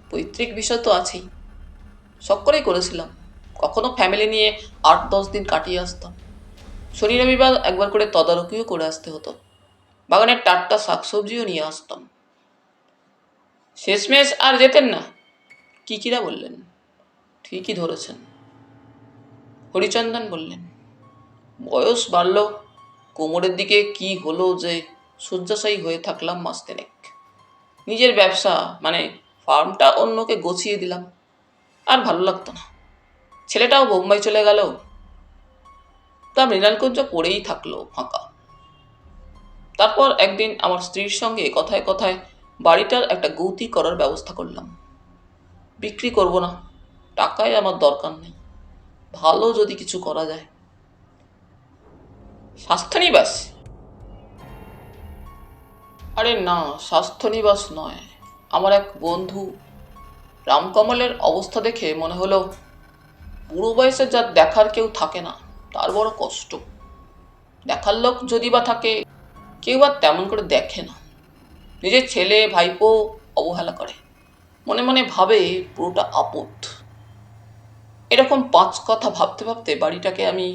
A: পৈতৃক বিষয় তো আছেই। শখ করেই করেছিলাম। কখনো ফ্যামিলি নিয়ে 8-10 দিন কাটিয়ে আসতাম। শনি রবিবার একবার করে তদারকিও করে আসতে হতো। বাগানের টাটকা শাকসবজিও নিয়ে আসতাম। শেষমেশ আর যেতেন না? কিকিরা বললেন, ঠিকই ধরেছেন। হরিচন্দন বললেন, বয়স বাড়ল, কোমরের দিকে কি হলো যে শয্যাশায়ী হয়ে থাকলাম মাস তিনেক। নিজের ব্যবসা মানে ফার্মটা অন্যকে গছিয়ে দিলাম, আর ভালো লাগতো না। ছেলেটাও বোম্বাই চলে গেল, তা মৃণালকুঞ্জ পড়েই থাকলো ফাঁকা। তারপর একদিন আমার স্ত্রীর সঙ্গে কথায় কথায় বাড়িটার একটা গৌতি করার ব্যবস্থা করলাম। বিক্রি করব না, টাকায় আমার দরকার নেই, ভালো যদি কিছু করা যায়। স্বাস্থ্যনিবাস? আরে না, স্বাস্থ্যনিবাস নয়। আমার এক বন্ধু রামকমলের অবস্থা দেখে মনে হলো, বুড়ো বয়সে যার দেখার কেউ থাকে না তার বড় কষ্ট। দেখার লোক যদি বা থাকে, কেউ আর তেমন করে দেখে না। নিজের ছেলে ভাইপো অবহেলা করে, মনে মনে ভাবে পুরোটা আপদ। এরকম 5 কথা ভাবতে ভাবতে বাড়িটাকে আমি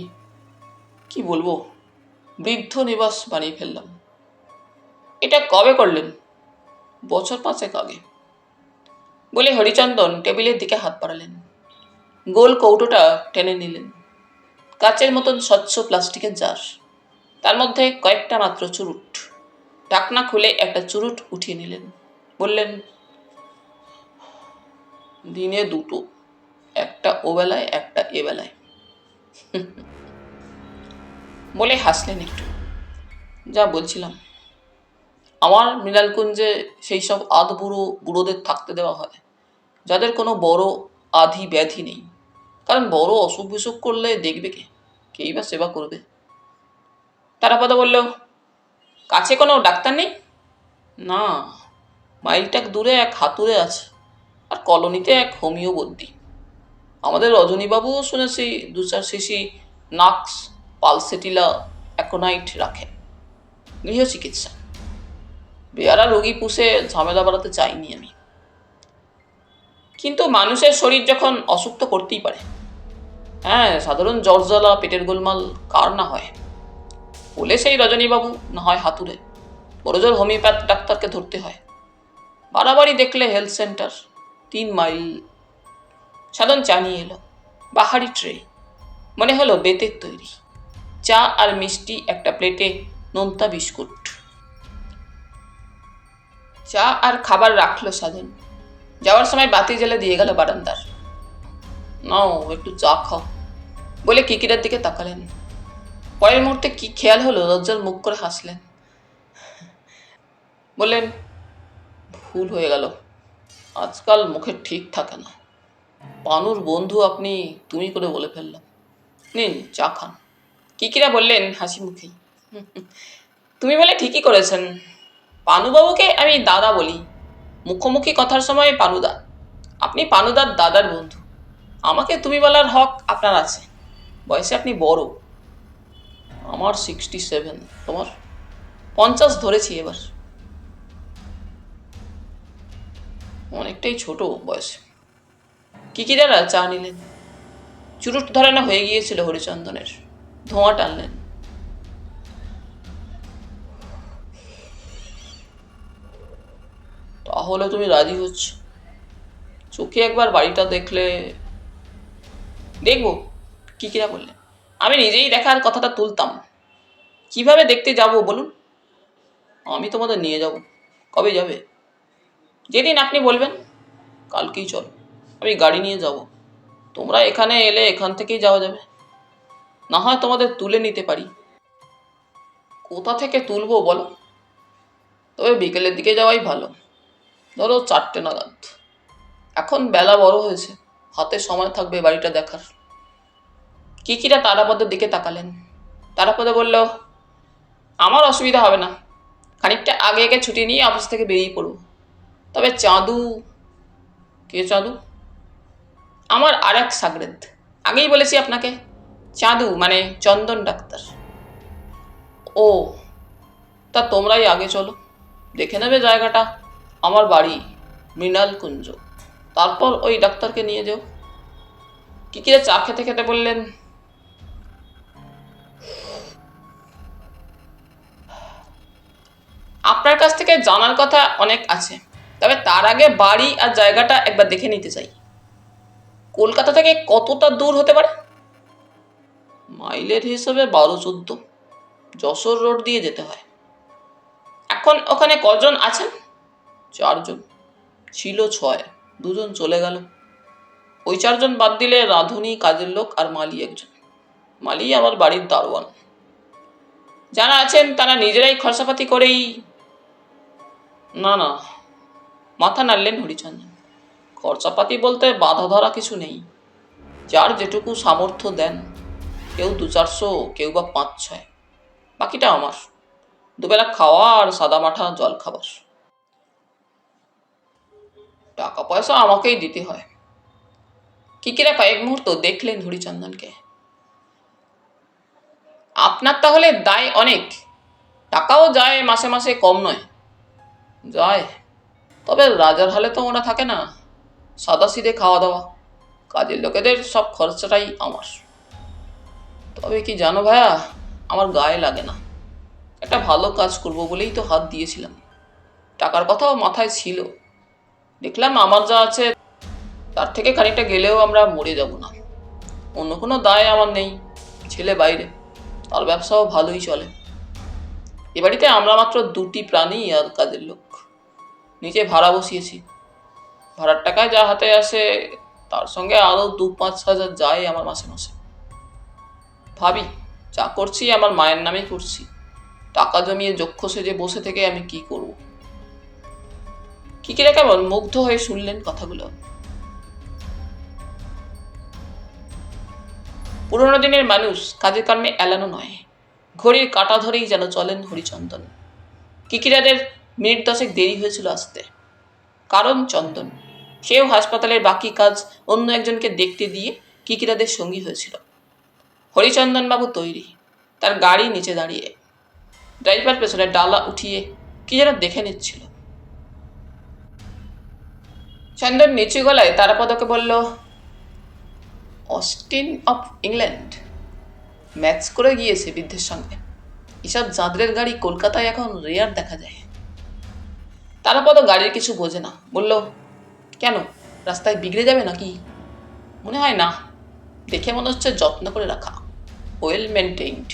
A: কি বলবো, বৃদ্ধ নিবাস বানিয়ে ফেললাম। এটা কবে করলেন? বছর 5 আগে। বলে হরিচন্দন টেবিলের দিকে হাত বাড়ালেন, গোল কৌটোটা টেনে নিলেন। কাচের মতন স্বচ্ছ প্লাস্টিকের জার, তার মধ্যে কয়েকটা মাত্র চুরুট। ঢাকনা খুলে একটা চুরুট উঠিয়ে নিলেন, বললেন, দিনে 2টো, একটা ওবেলায় একটা এবেলায়। বলে হাসলেন একটু। যা বলছিলাম, আমার মৃণালকুঞ্জে সেই সব বুড়োদের থাকতে দেওয়া হয় যাদের কোনো বড় আধি ব্যাধি নেই। কারণ বড় অসুখ বিসুখ করলে দেখবে কে, কেই বা সেবা করবে। তারাপদ বলল, কাছে কোনো ডাক্তার নেই? না, মাইলটাক দূরে এক হাতুড়ে আছে, আর কলোনিতে এক হোমিও বদ্যি। আমাদের রজনীবাবুও শুনেছি 2-4 শিশি নাক্স, পালসেটিলা, অ্যাকোনাইট রাখেন। গৃহ চিকিৎসা। বেয়ারা রোগী পুষে ঝামেলা বাড়াতে চাইনি আমি। কিন্তু মানুষের শরীর যখন অসুখ তো করতেই পারে। হ্যাঁ, সাধারণ জ্বর জ্বালা, পেটের গোলমাল কার না হয়। বলে সেই রজনীবাবু না হয় হাতুড়ে, বড় জোর হোমিওপ্যাথ ডাক্তারকে ধরতে হয়। বাড়াবাড়ি দেখলে হেলথ সেন্টার 3 মাইল। সাধন চা নিয়ে এলো, বাহারি ট্রে, মনে হলো বেতের তৈরি। চা আর মিষ্টি একটা প্লেটে, নোনতা বিস্কুট। চা আর খাবার রাখলো সাধন। যাওয়ার সময় বাতি জ্বেলে দিয়ে গেল বারান্দার। নাও একটু চা খাও বলে কিকিরার দিকে তাকালেন। পরের মুহূর্তে কি খেয়াল হলো, লজ্জার মুখ করে হাসলেন। বললেন, ভুল হয়ে গেল, আজকাল মুখে ঠিক থাকে না। পানুর বন্ধু আপনি তুমি করে বলে ফেললাম। নিন চা খান। কিকিরা বললেন হাসি মুখেই, তুমি বলে ঠিকই করেছেন। পানুবাবুকে আমি দাদা বলি। মুখোমুখি কথার সময় পানুদা। আপনি পানুদার দাদার বন্ধু। আমাকে তুমি বলার হক আপনার আছে। বয়সে আপনি বড়। আমার 67, তোমার 50 ধরেছি এবার। অনেকটাই ছোট বয়সে। কিকিরারা চা নিলেন। চুরুট ধরানো হয়ে গিয়েছিল হরিচন্দনের। ধোঁয়া টানলেন। তাহলে তুমি রাজি হচ্ছ? চোখে একবার বাড়িটা দেখলে। দেখবো, কিকিরা বললেন। আমি নিজেই দেখার কথাটা তুলতাম। কিভাবে দেখতে যাব বলুন? আমি তোমাদের নিয়ে যাব। কবে যাবে? যেদিন আপনি বলবেন। কালকেই চল, আমি গাড়ি নিয়ে যাব। তোমরা এখানে এলে এখান থেকেই যাওয়া যাবে। না হয় তোমাদের তুলে নিতে পারি। কোথা থেকে তুলবো বলো? তবে বিকেলের দিকে যাওয়াই ভালো, ধরো 4টে নাগাদ। এখন বেলা বড় হয়েছে, হাতে সময় থাকবে বাড়িটা দেখার। কিকিরা তারাপদের দিকে তাকালেন। তারাপদ বলল, আমার অসুবিধা হবে না। খানিকটা আগে আগে ছুটি নিয়ে অফিস থেকে বেরিয়ে পড়ব। তবে চাঁদু। কে চাঁদু? আমার আর এক সাগরেদ। আগেই বলেছি আপনাকে, চাঁদু মানে চন্দন ডাক্তার। ও, তা তোমরাই আগে চলো, দেখে নেবে জায়গাটা। আমার বাড়ি মৃণালকুঞ্জ, তারপর ওই ডাক্তারকে নিয়ে যাও। কিকিরা চা খেতে খেতে বললেন, আপনার কাছ থেকে জানার কথা অনেক আছে, তবে তার আগে বাড়ি আর জায়গাটা একবার দেখে নিতে চাই। কলকাতা থেকে কতটা দূর হতে পারে? মাইলের হিসেবে 12-14। যশোর রোড দিয়ে যেতে হয়। এখন ওখানে কজন আছেন? 4 জন। ছিল 6, 2 জন চলে গেল। ওই 4 জন বাদ দিলে রাঁধুনি, কাজের লোক আর মালি একজন। মালি আমার বাড়ির দারোয়ান। যারা আছেন তারা নিজেরাই খরচাপাতি করেই। না না, মাথা নাড়লেন হরিচন্দন। খরচাপাতি বলতে বাধা ধরা কিছু নেই। যার যেটুকু সামর্থ্য দেন, কেউ 200-400, কেউ বা 5-6। বাকিটা আমার। দুবেলা খাওয়া আর সাদা মাঠা জল খাবার। টাকা পয়সা আমাকেই দিতে হয়। কিকিরা কয়েক মুহূর্ত দেখলেন হরিচন্দনকে। আপনার তাহলে দায় অনেক। টাকাও যায় মাসে মাসে, কম নয়। যায়, তবে রাজার হালে তো ওরা থাকে না। সাদা সিধে খাওয়া দাওয়া, কাজের লোকেদের সব খরচাটাই আমার। তবে কি জানো ভাইয়া, আমার গায়ে লাগে না। একটা ভালো কাজ করব বলেই তো হাত দিয়েছিলাম। টাকার কথাও মাথায় ছিল। দেখলাম আমার যা আছে তার থেকে খানিকটা গেলেও আমরা মরে যাব না। অন্য কোনো দায় আমার নেই। ছেলে বাইরে, তার ব্যবসাও ভালোই চলে। এ বাড়িতে আমরা মাত্র 2টি প্রাণী আর কাজের লোক। নিচে ভাড়া বসিয়েছি। ভাড়ার টাকায় যা হাতে আসে তার সঙ্গে আরও 2-5 হাজার যায় আমার মাসে মাসে। ভাবি যা করছি আমার মায়ের নামেই করছি। টাকা জমিয়ে যক্ষ সেজে বসে থেকে আমি কি করব? কিকিরা কেমন মুগ্ধ হয়ে শুনলেন কথাগুলো। পুরোনো দিনের মানুষ কাজে কর্মে এলানো নয়, ঘড়ির কাঁটা ধরেই যেন চলেন হরিচন্দন। কিকিরাদের মিনিট 10 দেরি হয়েছিল আসতে, কারণ চন্দন সেও হাসপাতালের বাকি কাজ অন্য একজনকে দেখতে দিয়ে কিকিরাদের সঙ্গী হয়েছিল। হরিচন্দনবাবু তৈরি, তার গাড়ি নিচে দাঁড়িয়ে, ড্রাইভার পেছনে ডালা উঠিয়ে কি যেন দেখে নিচ্ছিল। চন্দন নিচু গলায় তারাপদকে বলল, অস্টিন অফ ইংল্যান্ড ম্যাচ করে গিয়েছে বৃদ্ধের সঙ্গে। এসব জাঁদরের গাড়ি কলকাতায় এখন রেয়ার দেখা যায়। তারাপদ গাড়ির কিছু বোঝে না, বলল, কেন, রাস্তায় বিগড়ে যাবে নাকি? মনে হয় না, দেখে মনে হচ্ছে যত্ন করে রাখা, ওয়েল মেনটেইনড।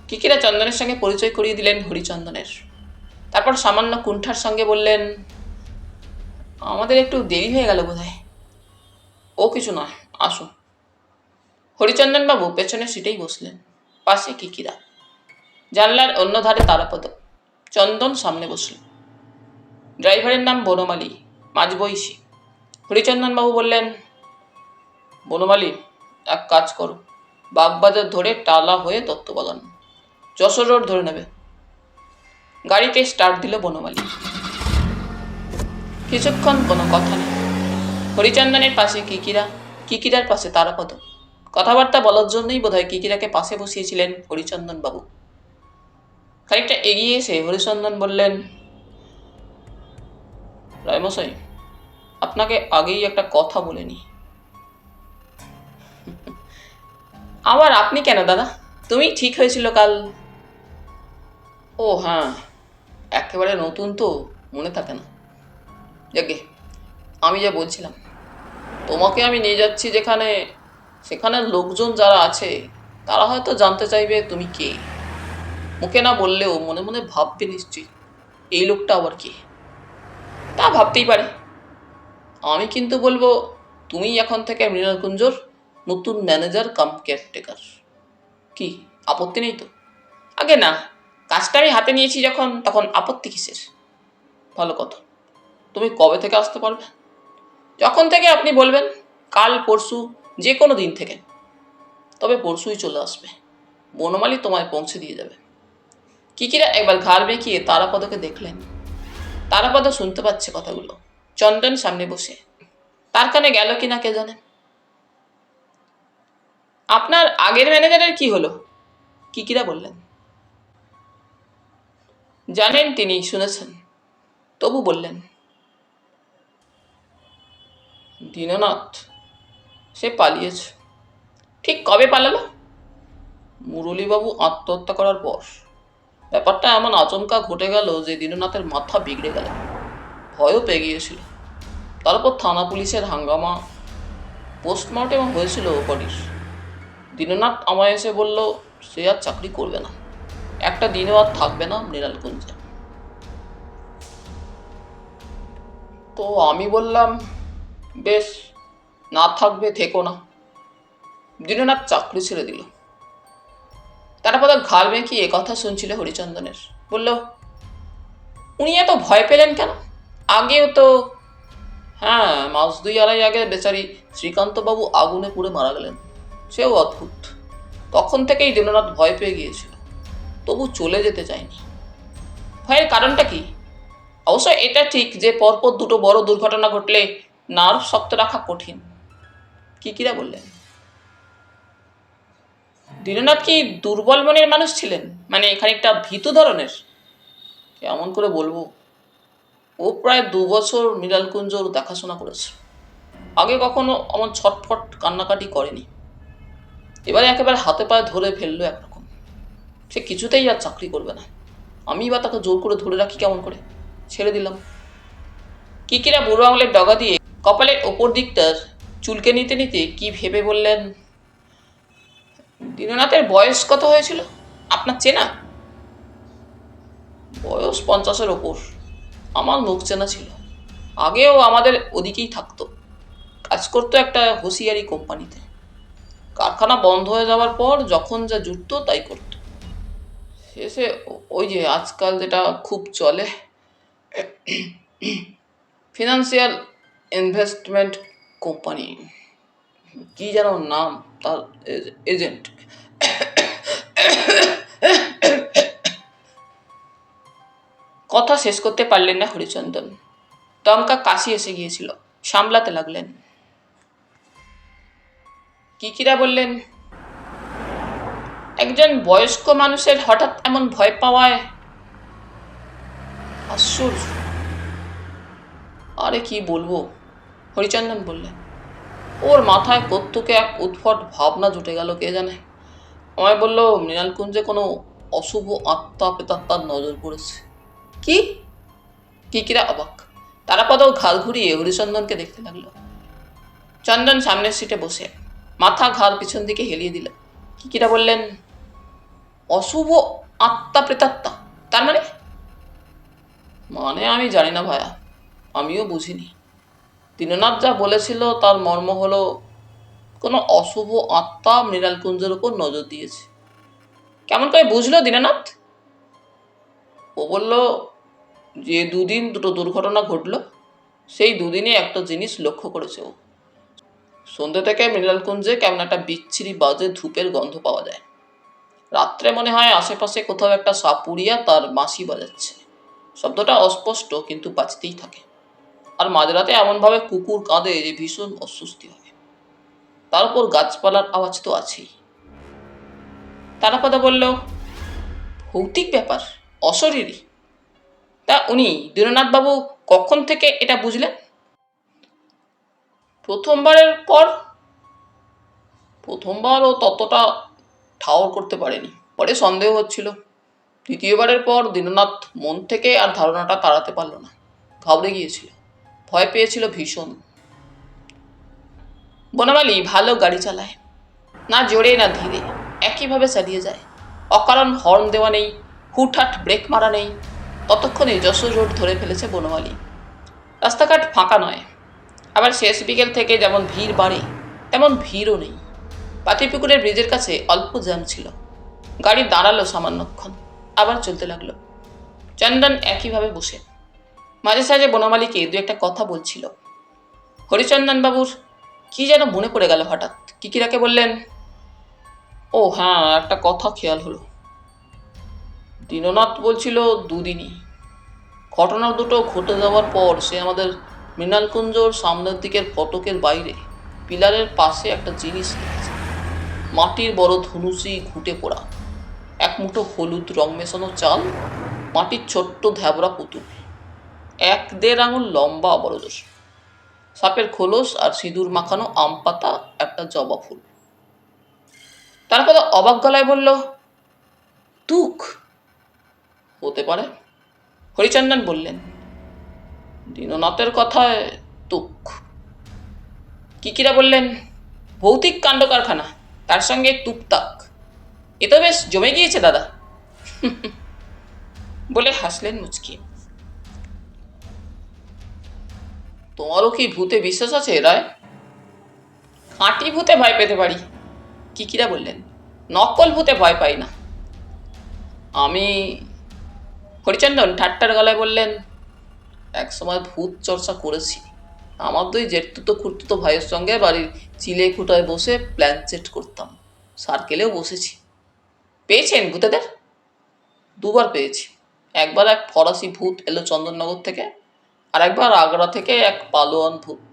A: কিকিরা চন্দনের সঙ্গে পরিচয় করিয়ে দিলেন হরিচন্দনের। তারপর সামান্য কুণ্ঠার সঙ্গে বললেন, আমাদের একটু দেরি হয়ে গেল বোধহয়। ও কিছু নয়, আসুন। হরিচন্দনবাবু পেছনের সিটেই বসলেন, পাশে কিকিরা, জানলার অন্য ধারে তারাপদ, চন্দন সামনে বসল। ড্রাইভারের নাম বনমালী, মাঝবয়সী। হরিচন্দনবাবু বললেন, বনমালী, এক কাজ করো, বাগবাজার ধরে টালা হয়ে দত্তবাগান, যশোর রোড ধরে নেবে। গাড়িতে স্টার্ট দিল বনমালী। কিছুক্ষণ কোনো কথা নেই। হরিচন্দনের পাশে কিকিরা, কিকিরার পাশে তারাপদ। কথাবার্তা বলার জন্যই বোধহয় কিকিরাকে পাশে বসিয়েছিলেন হরিচন্দন বাবু। খানিকটা এগিয়ে এসে হরিচন্দন বললেন, রায়মশাই, আপনাকে আগেই একটা কথা বলে নি। আবার আপনি কেন দাদা? তুমি ঠিক হয়েছিল কাল। ও হ্যাঁ, একেবারে নতুন তো মনে থাকে না। যাকে আমি যা বলছিলাম, তোমাকে আমি নিয়ে যাচ্ছি যেখানে, সেখানের লোকজন যারা আছে তারা হয়তো জানতে চাইবে তুমি কে। মুখে না বললেও মনে মনে ভাববে নিশ্চয়ই, এই লোকটা আবার কে। তা ভাবতেই পারে। আমি কিন্তু বলবো, তুমি এখন থেকে মৃণালকুঞ্জর নতুন ম্যানেজার কাম কেয়ারটেকার। কি আপত্তি নেই তো? আগে না, কাজটা আমি হাতে নিয়েছি যখন, তখন আপত্তি কিসের? ভালো কথা। তুমি কবে থেকে আসতে পারবে? যখন থেকে আপনি বলবেন, কাল পরশু, যে কোনো দিন থেকে। তবে পরশুই চলে আসবে, বনমালী তোমায় পৌঁছে দিয়ে যাবে। কিকিরা একবার ঘাড় বেঁকিয়ে তারাপদকে দেখলেন। তারাপদ শুনতে পাচ্ছে কথাগুলো, চন্দন সামনে বসে, তার কানে গেল কিনা কে জানে। আপনার আগের ম্যানেজারের কি হলো? কিকিরা বললেন। জানেন তিনি, শুনেছেন, তবু বললেন, দীননাথ, সে পালিয়েছে। ঠিক কবে পালালো? মুরলীবাবু আত্মহত্যা করার পর। ব্যাপারটা এমন আচমকা ঘটে গেল যে দীননাথের মাথা বিগড়ে গেল, ভয়ও পেয়ে গিয়েছিল। তারপর থানা পুলিশের হাঙ্গামা, পোস্টমর্টেম হয়েছিল বডির। দীননাথ আমায় এসে বলল, সে আর চাকরি করবে না, একটা দিনও আর থাকবে না মৃণালকুঞ্জে। তো আমি বললাম, বেশ, না থাকবে থেকো না। দীননাথ চাকরি ছেড়ে দিল। তারপর ঘাড় বেঁকিয়ে কথা শুনছিল হরিচন্দনের। বলল, উনি এত ভয় পেলেন কেন? আগেও তো। হ্যাঁ, মাস 2-2.5 আগে বেচারি শ্রীকান্তবাবু আগুনে পুড়ে মারা গেলেন, সেও অদ্ভুত। তখন থেকেই দীননাথ ভয় পেয়ে গিয়েছিল, তবু চলে যেতে চায়নি। ভয়ের কারণটা কি? অবশ্য এটা ঠিক যে পরপর দুটো বড় দুর্ঘটনা ঘটলে নার্ভ শক্ত রাখা কঠিন। কিকিরা বললেন, দীননাথ কি দুর্বল মনের মানুষ ছিলেন? মানে খানিকটা ভীতু ধরনের? কেমন করে বলবো, ও প্রায় 2 বছর মৃণালকুঞ্জর দেখাশোনা করেছে। আগে কখনো এমন ছটফট কান্নাকাটি করেনি। এবারে একেবারে হাতে পায়ে ধরে ফেললো একরকম। সে কিছুতেই আর চাকরি করবে না। আমি বা তাকে জোর করে ধরে রাখি কেমন করে? ছেড়ে দিলাম। কিকিরা বুড়ো আঙুলের ডগা দিয়ে কপালের ওপর দিকটার চুলকে নিতে নিতে কি ভেবে বললেন, দীননাথের বয়স কত হয়েছিল আপনার চেনা? বয়স 50-এর ওপর। আমার মুখ চেনা ছিল। আগেও আমাদের ওদিকেই থাকতো, কাজ করতো একটা হুঁশিয়ারি কোম্পানিতে। কারখানা বন্ধ হয়ে যাওয়ার পর যখন যা জুটতো তাই করত। শেষে ওই যে আজকাল যেটা খুব চলে, ফিনান্সিয়াল ইনভেস্টমেন্ট কোম্পানি, কি যেন নাম তার, এজেন্ট। কথা শেষ করতে পারলেন না হরিচন্দন। দমকা কাশি এসে গিয়েছিল, সামলাতে লাগলেন। কিকিরা বললেন, একজন বয়স্ক মানুষের হঠাৎ এমন ভয় পাওয়ায় আশ্চর্য। আরে কি বলবো, হরিচন্দন বললেন। ওর মাথায় কোত্থেকে এক উদ্ভট ভাবনা জুটে গেল কে জানে। আমায় বলল মৃণালকুঞ্জে কোনো অশুভ আত্মা প্রেতাত্মার নজর পড়েছে। কি? কিকিরা অবাক। তারাপদও ঘাল ঘুরিয়ে হরিচন্দনকে দেখতে লাগলো। চন্দন সামনের সিটে বসে মাথা ঘাড় পিছন দিকে হেলিয়ে দিল। কিকিরা বললেন, অশুভ আত্মা প্রেতাত্মা তার মানে? মানে আমি জানি না ভায়া, আমিও বুঝিনি। দীননাথ যা বলেছিল তার মর্ম হলো কোনো অশুভ আত্মা মৃণালকুঞ্জের উপর নজর দিয়েছে। কেমন করে বুঝলো দীননাথ? ও বলল, যে দুদিন দুটো দুর্ঘটনা ঘটলো সেই দুদিনে একটা জিনিস লক্ষ্য করেছে ও। সন্ধ্যে থেকে মৃণালকুঞ্জে কেমন একটা বিচ্ছিরি বাজে ধূপের গন্ধ পাওয়া যায়। রাত্রে মনে হয় আশেপাশে কোথাও একটা সাপুরিয়া তার বাঁশি বাজাচ্ছে। শব্দটা অস্পষ্ট কিন্তু বাজতেই থাকে। আর মাঝরাতে এমনভাবে কুকুর কাঁদে যে ভীষণ অস্বস্তি হয়। তার উপর গাছপালার আওয়াজ তো আছেই। তারাপদা বলল, ভৌতিক ব্যাপার, অশরীরী। তা উনি দীননাথবাবু কখন থেকে এটা বুঝলেন? প্রথমবারের পর। প্রথমবার ও ততটা ঠাওর করতে পারেনি, পরে সন্দেহ হচ্ছিল। দ্বিতীয়বারের পর দীননাথ মন থেকে আর ধারণাটা তাড়াতে পারল না। ঘাবড়ে গিয়েছিল, ভয় পেয়েছিল ভীষণ। বনমালী ভালো গাড়ি চালায়, না জোরে না ধীরে, একইভাবে চালিয়ে যায়। অকারণ হর্ন দেওয়া নেই, হুটহাট ব্রেক মারা নেই। ততক্ষণে যশোর রোড ধরে ফেলেছে বনমালী। রাস্তাঘাট ফাঁকা নয়, আবার শেষ বিকেল থেকে যেমন ভিড় বাড়ে তেমন ভিড়ও নেই। পাতিপুকুরের ব্রিজের কাছে অল্প জ্যাম ছিল। গাড়ি দাঁড়ালো সামান্যক্ষণ, আবার চলতে লাগলো। চন্দন একইভাবে বসে মাঝে সাঝে বনমালীকে দু একটা কথা বলছিল। হরিচন্দন বাবুর কি যেন মনে পড়ে গেল হঠাৎ। কিকিরাকে বললেন, ও হ্যাঁ, একটা কথা খেয়াল হলো। দীননাথ বলছিল দুদিনই। ঘটনা দুটো ঘটে যাওয়ার পর সে আমাদের মৃণালকুঞ্জর সামনের দিকের ফটকের বাইরে পিলারের পাশে একটা জিনিস দেখেছে। মাটির বড় ধনুচি ঘুঁটে পোড়া, এক মুঠো হলুদ রং মেশানো চাল, মাটির ছোট্ট ধ্যাবরা পুতুল, 1-1.5 আঙুল লম্বা বড়জোর, সাপের খোলস আর সিঁদুর মাখানো আম পাতা, একটা জবা ফুল। তারপর অবাক গলায় বলল, তুক? হতে পারে, হরিচন্দন বললেন। দীননাথের কথায় তুক। কিকিরা বললেন, ভৌতিক কাণ্ড কারখানা, তার সঙ্গে তুকতাক, এ তো বেশ জমে গিয়েছে দাদা, বলে হাসলেন মুচকি। তোমারও কি ভূতে বিশ্বাস আছে রায়? খাঁটি ভূতে ভয় পেতে পারি, কিকিরা বললেন, নকল ভূতে ভয় পাই না আমি। হরিচন্দন ঠাট্টার গলায় বললেন, এক সময় ভূত চর্চা করেছি। আমার দুই জেঠতুতো খুঁড়তুতো ভাইয়ের সঙ্গে বাড়ির চিলে খুঁটায় বসে প্ল্যানচেট করতাম। সার্কেলেও বসেছি। পেয়েছেন ভূতেদের? 2বার পেয়েছি। একবার এক ফরাসি ভূত এলো চন্দননগর থেকে, আর একবার আগ্রা থেকে এক পালোয়ান ভূত।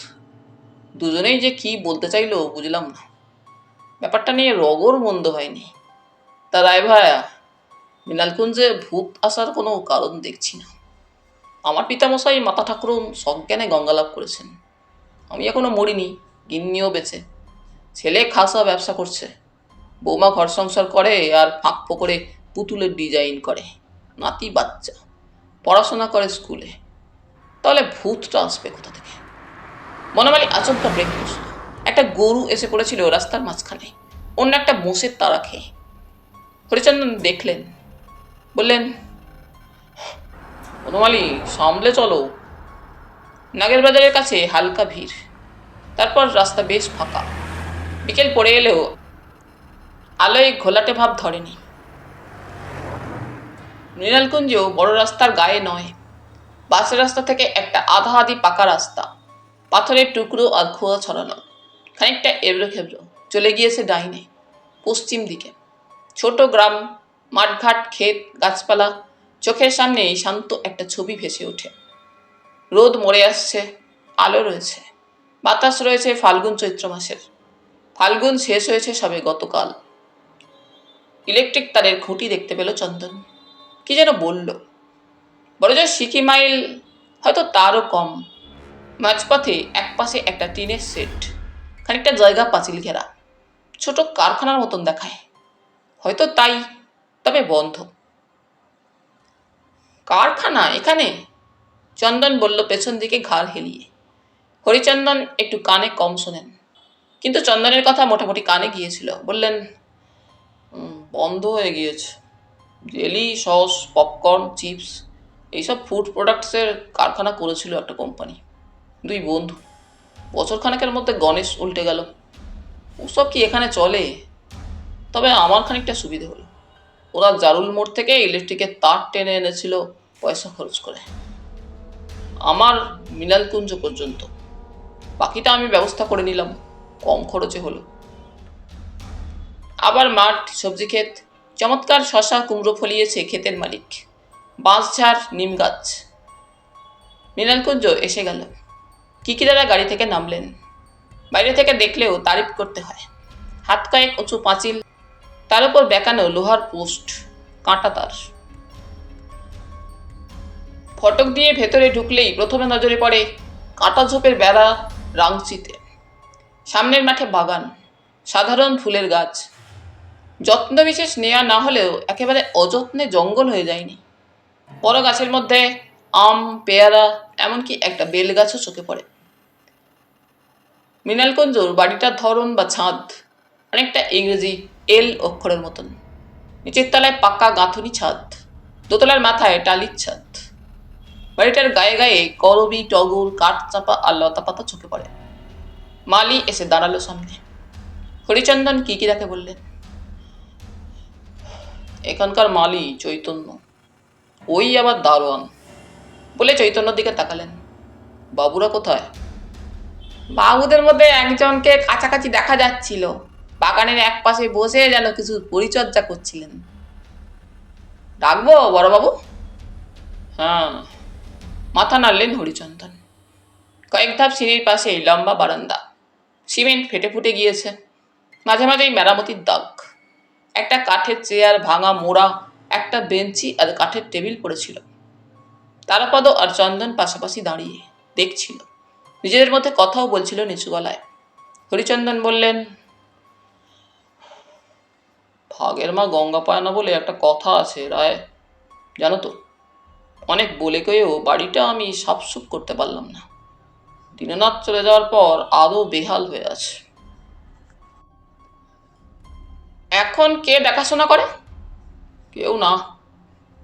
A: দুজনেই যে কি বলতে চাইলো বুঝলাম না। ব্যাপারটা নিয়ে রগর মন্দ হয়নি। তা রায় ভায়া, মৃণালকুঞ্জে ভূত আসার কোনো কারণ দেখছি না। আমার পিতামশাই মাতা ঠাকুরুন সজ্ঞানে গঙ্গালাভ করেছেন। আমি এখনো মরিনি, গিন্নিও বেঁচে। ছেলে খাসা ব্যবসা করছে, বৌমা ঘর সংসার করে আর ফাঁক ফোকরে পুতুলের ডিজাইন করে। নাতি বাচ্চা পড়াশোনা করে স্কুলে। তাহলে ভূতটা আসবে কোথা থেকে? বনমালী আচমকা ব্রেক বসল। একটা গরু এসে পড়েছিল রাস্তার মাঝখানে, অন্য একটা মোষের তাড়া খেয়ে। হরিচন্দন দেখলেন, বললেন, বনমালী সামলে চলো। নাগের বাজারের কাছে হালকা ভিড়, তারপর রাস্তা বেশ ফাঁকা। বিকেল পড়ে এলেও আলোয় ঘোলাটে ভাব ধরেনি। মৃণালকুঞ্জ বড় রাস্তার গায়ে নয়, বাসের রাস্তা থেকে একটা আধা আধি পাকা রাস্তা, পাথরের টুকরো আর খোয়া ছড়ানো, খানিকটা এবড়ো খেবড়ো, চলে গিয়েছে ডাইনে, পশ্চিম দিকে। ছোট গ্রাম, মাঠঘাট, ক্ষেত, গাছপালা, চোখের সামনেই শান্ত একটা ছবি ভেসে ওঠে। রোদ মরে আসছে, আলো রয়েছে, বাতাস রয়েছে ফাল্গুন চৈত্র মাসের। ফাল্গুন শেষ হয়েছে সবে গতকাল। ইলেকট্রিক তারের খুঁটি দেখতে পেল চন্দন। কি যেন বলল, বড়জোর সিকি মাইল, হয়তো তারও কম। মাঝপথে একপাশে একটা টিনের সেট, খানিকটা জায়গা পাঁচিল ঘেরা, ছোট কারখানার মতন দেখায়, হয়তো তাই, তবে বন্ধ। কারখানা এখানে? চন্দন বলল পেছন দিকে ঘাড় হেলিয়ে। হরিচন্দন একটু কানে কম শোনেন, কিন্তু চন্দনের কথা মোটামুটি কানে গিয়েছিল। বললেন, বন্ধ হয়ে গিয়েছে। জেলি, সস, পপকর্ন, চিপস, এইসব ফুড প্রোডাক্টসের কারখানা করেছিল একটা কোম্পানি, দুই বন্ধু। বছরখানেকের মধ্যে গণেশ উল্টে গেল। ওসব কি এখানে চলে? তবে আমার খানিকটা সুবিধে হলো, ওরা জারুল মোড় থেকে ইলেকট্রিকের তার টেনে এনেছিল পয়সা খরচ করে, আমার মৃণালকুঞ্জ পর্যন্ত। বাকিটা আমি ব্যবস্থা করে নিলাম, কম খরচে হলো। আবার মাঠ, সবজি ক্ষেত, চমৎকার শশা কুমড়ো ফলিয়েছে ক্ষেতের মালিক, বাঁশঝাড়, নিম গাছ। মৃণালকুঞ্জ এসে গেল। কিকিদারা গাড়ি থেকে নামলেন। বাইরে থেকে দেখলেও তারিফ করতে হয়। হাত কয়েক উঁচু পাঁচিল, তার উপর বেঁকানো লোহার পোস্ট, কাঁটা তার। ফটক দিয়ে ভেতরে ঢুকলেই প্রথমে নজরে পড়ে কাঁটা ঝোপের বেড়া রাংচিতে। সামনের মাঠে বাগান, সাধারণ ফুলের গাছ। যত্ন বিশেষ নেওয়া না হলেও একেবারে অযত্নে জঙ্গল হয়ে যায়নি। বড় গাছের মধ্যে আম, পেয়ারা, এমনকি একটা বেল গাছও চোখে পড়ে। মৃণালকুঞ্জর বাড়িটার ধরন বা ছাদ অনেকটা ইংরেজি এল অক্ষরের মতন। নিচের তলায় পাকা গাঁথুনি ছাদ, দোতলার মাথায় টালির ছাদ। বাড়িটার গায়ে গায়ে করবি, টগর, কাঠচাপা আর লতা পাতা চোখে পড়ে। মালি এসে দাঁড়ালো সামনে। হরিচন্দন কিকিরাকে বললেন, এখানকার মালি চৈতন্য, ওই আবার দারোয়ান। বলে চৈতন্যর দিকে তাকালেন। বাবুরা কোথায়? বাবুদের মধ্যে একজনকে কাছাকাছি দেখা যাচ্ছিল, বাগানের এক পাশে বসে যেন কিছু পরিচর্যা করছিলেন। ডাকবো বড়বাবু? হ্যাঁ, মাথা নাড়লেন হরিচন্দন। কয়েক ধাপ সিঁড়ির পাশে লম্বা বারান্দা, সিমেন্ট ফেটে ফুটে গিয়েছে, মাঝে মাঝেই মেরামতির দাগ। একটা কাঠের চেয়ার ভাঙা মোড়া, একটা বেঞ্চি আর কাঠের টেবিল পড়েছিল। তারাপদ আর চন্দন পাশাপাশি দাঁড়িয়ে দেখছিল, নিজেদের মধ্যে কথাও বলছিল নিচু গলায়। হরিচন্দন বললেন, ভাগের মা গঙ্গা পায় না বলে একটা কথা আছে রায়, জানো তো? অনেক বলে কয়েও বাড়িটা আমি সাফসুফ করতে পারলাম না। দীননাথ চলে যাওয়ার পর আরও বেহাল হয়ে আছে। এখন কে দেখাশোনা করে? কেউ না,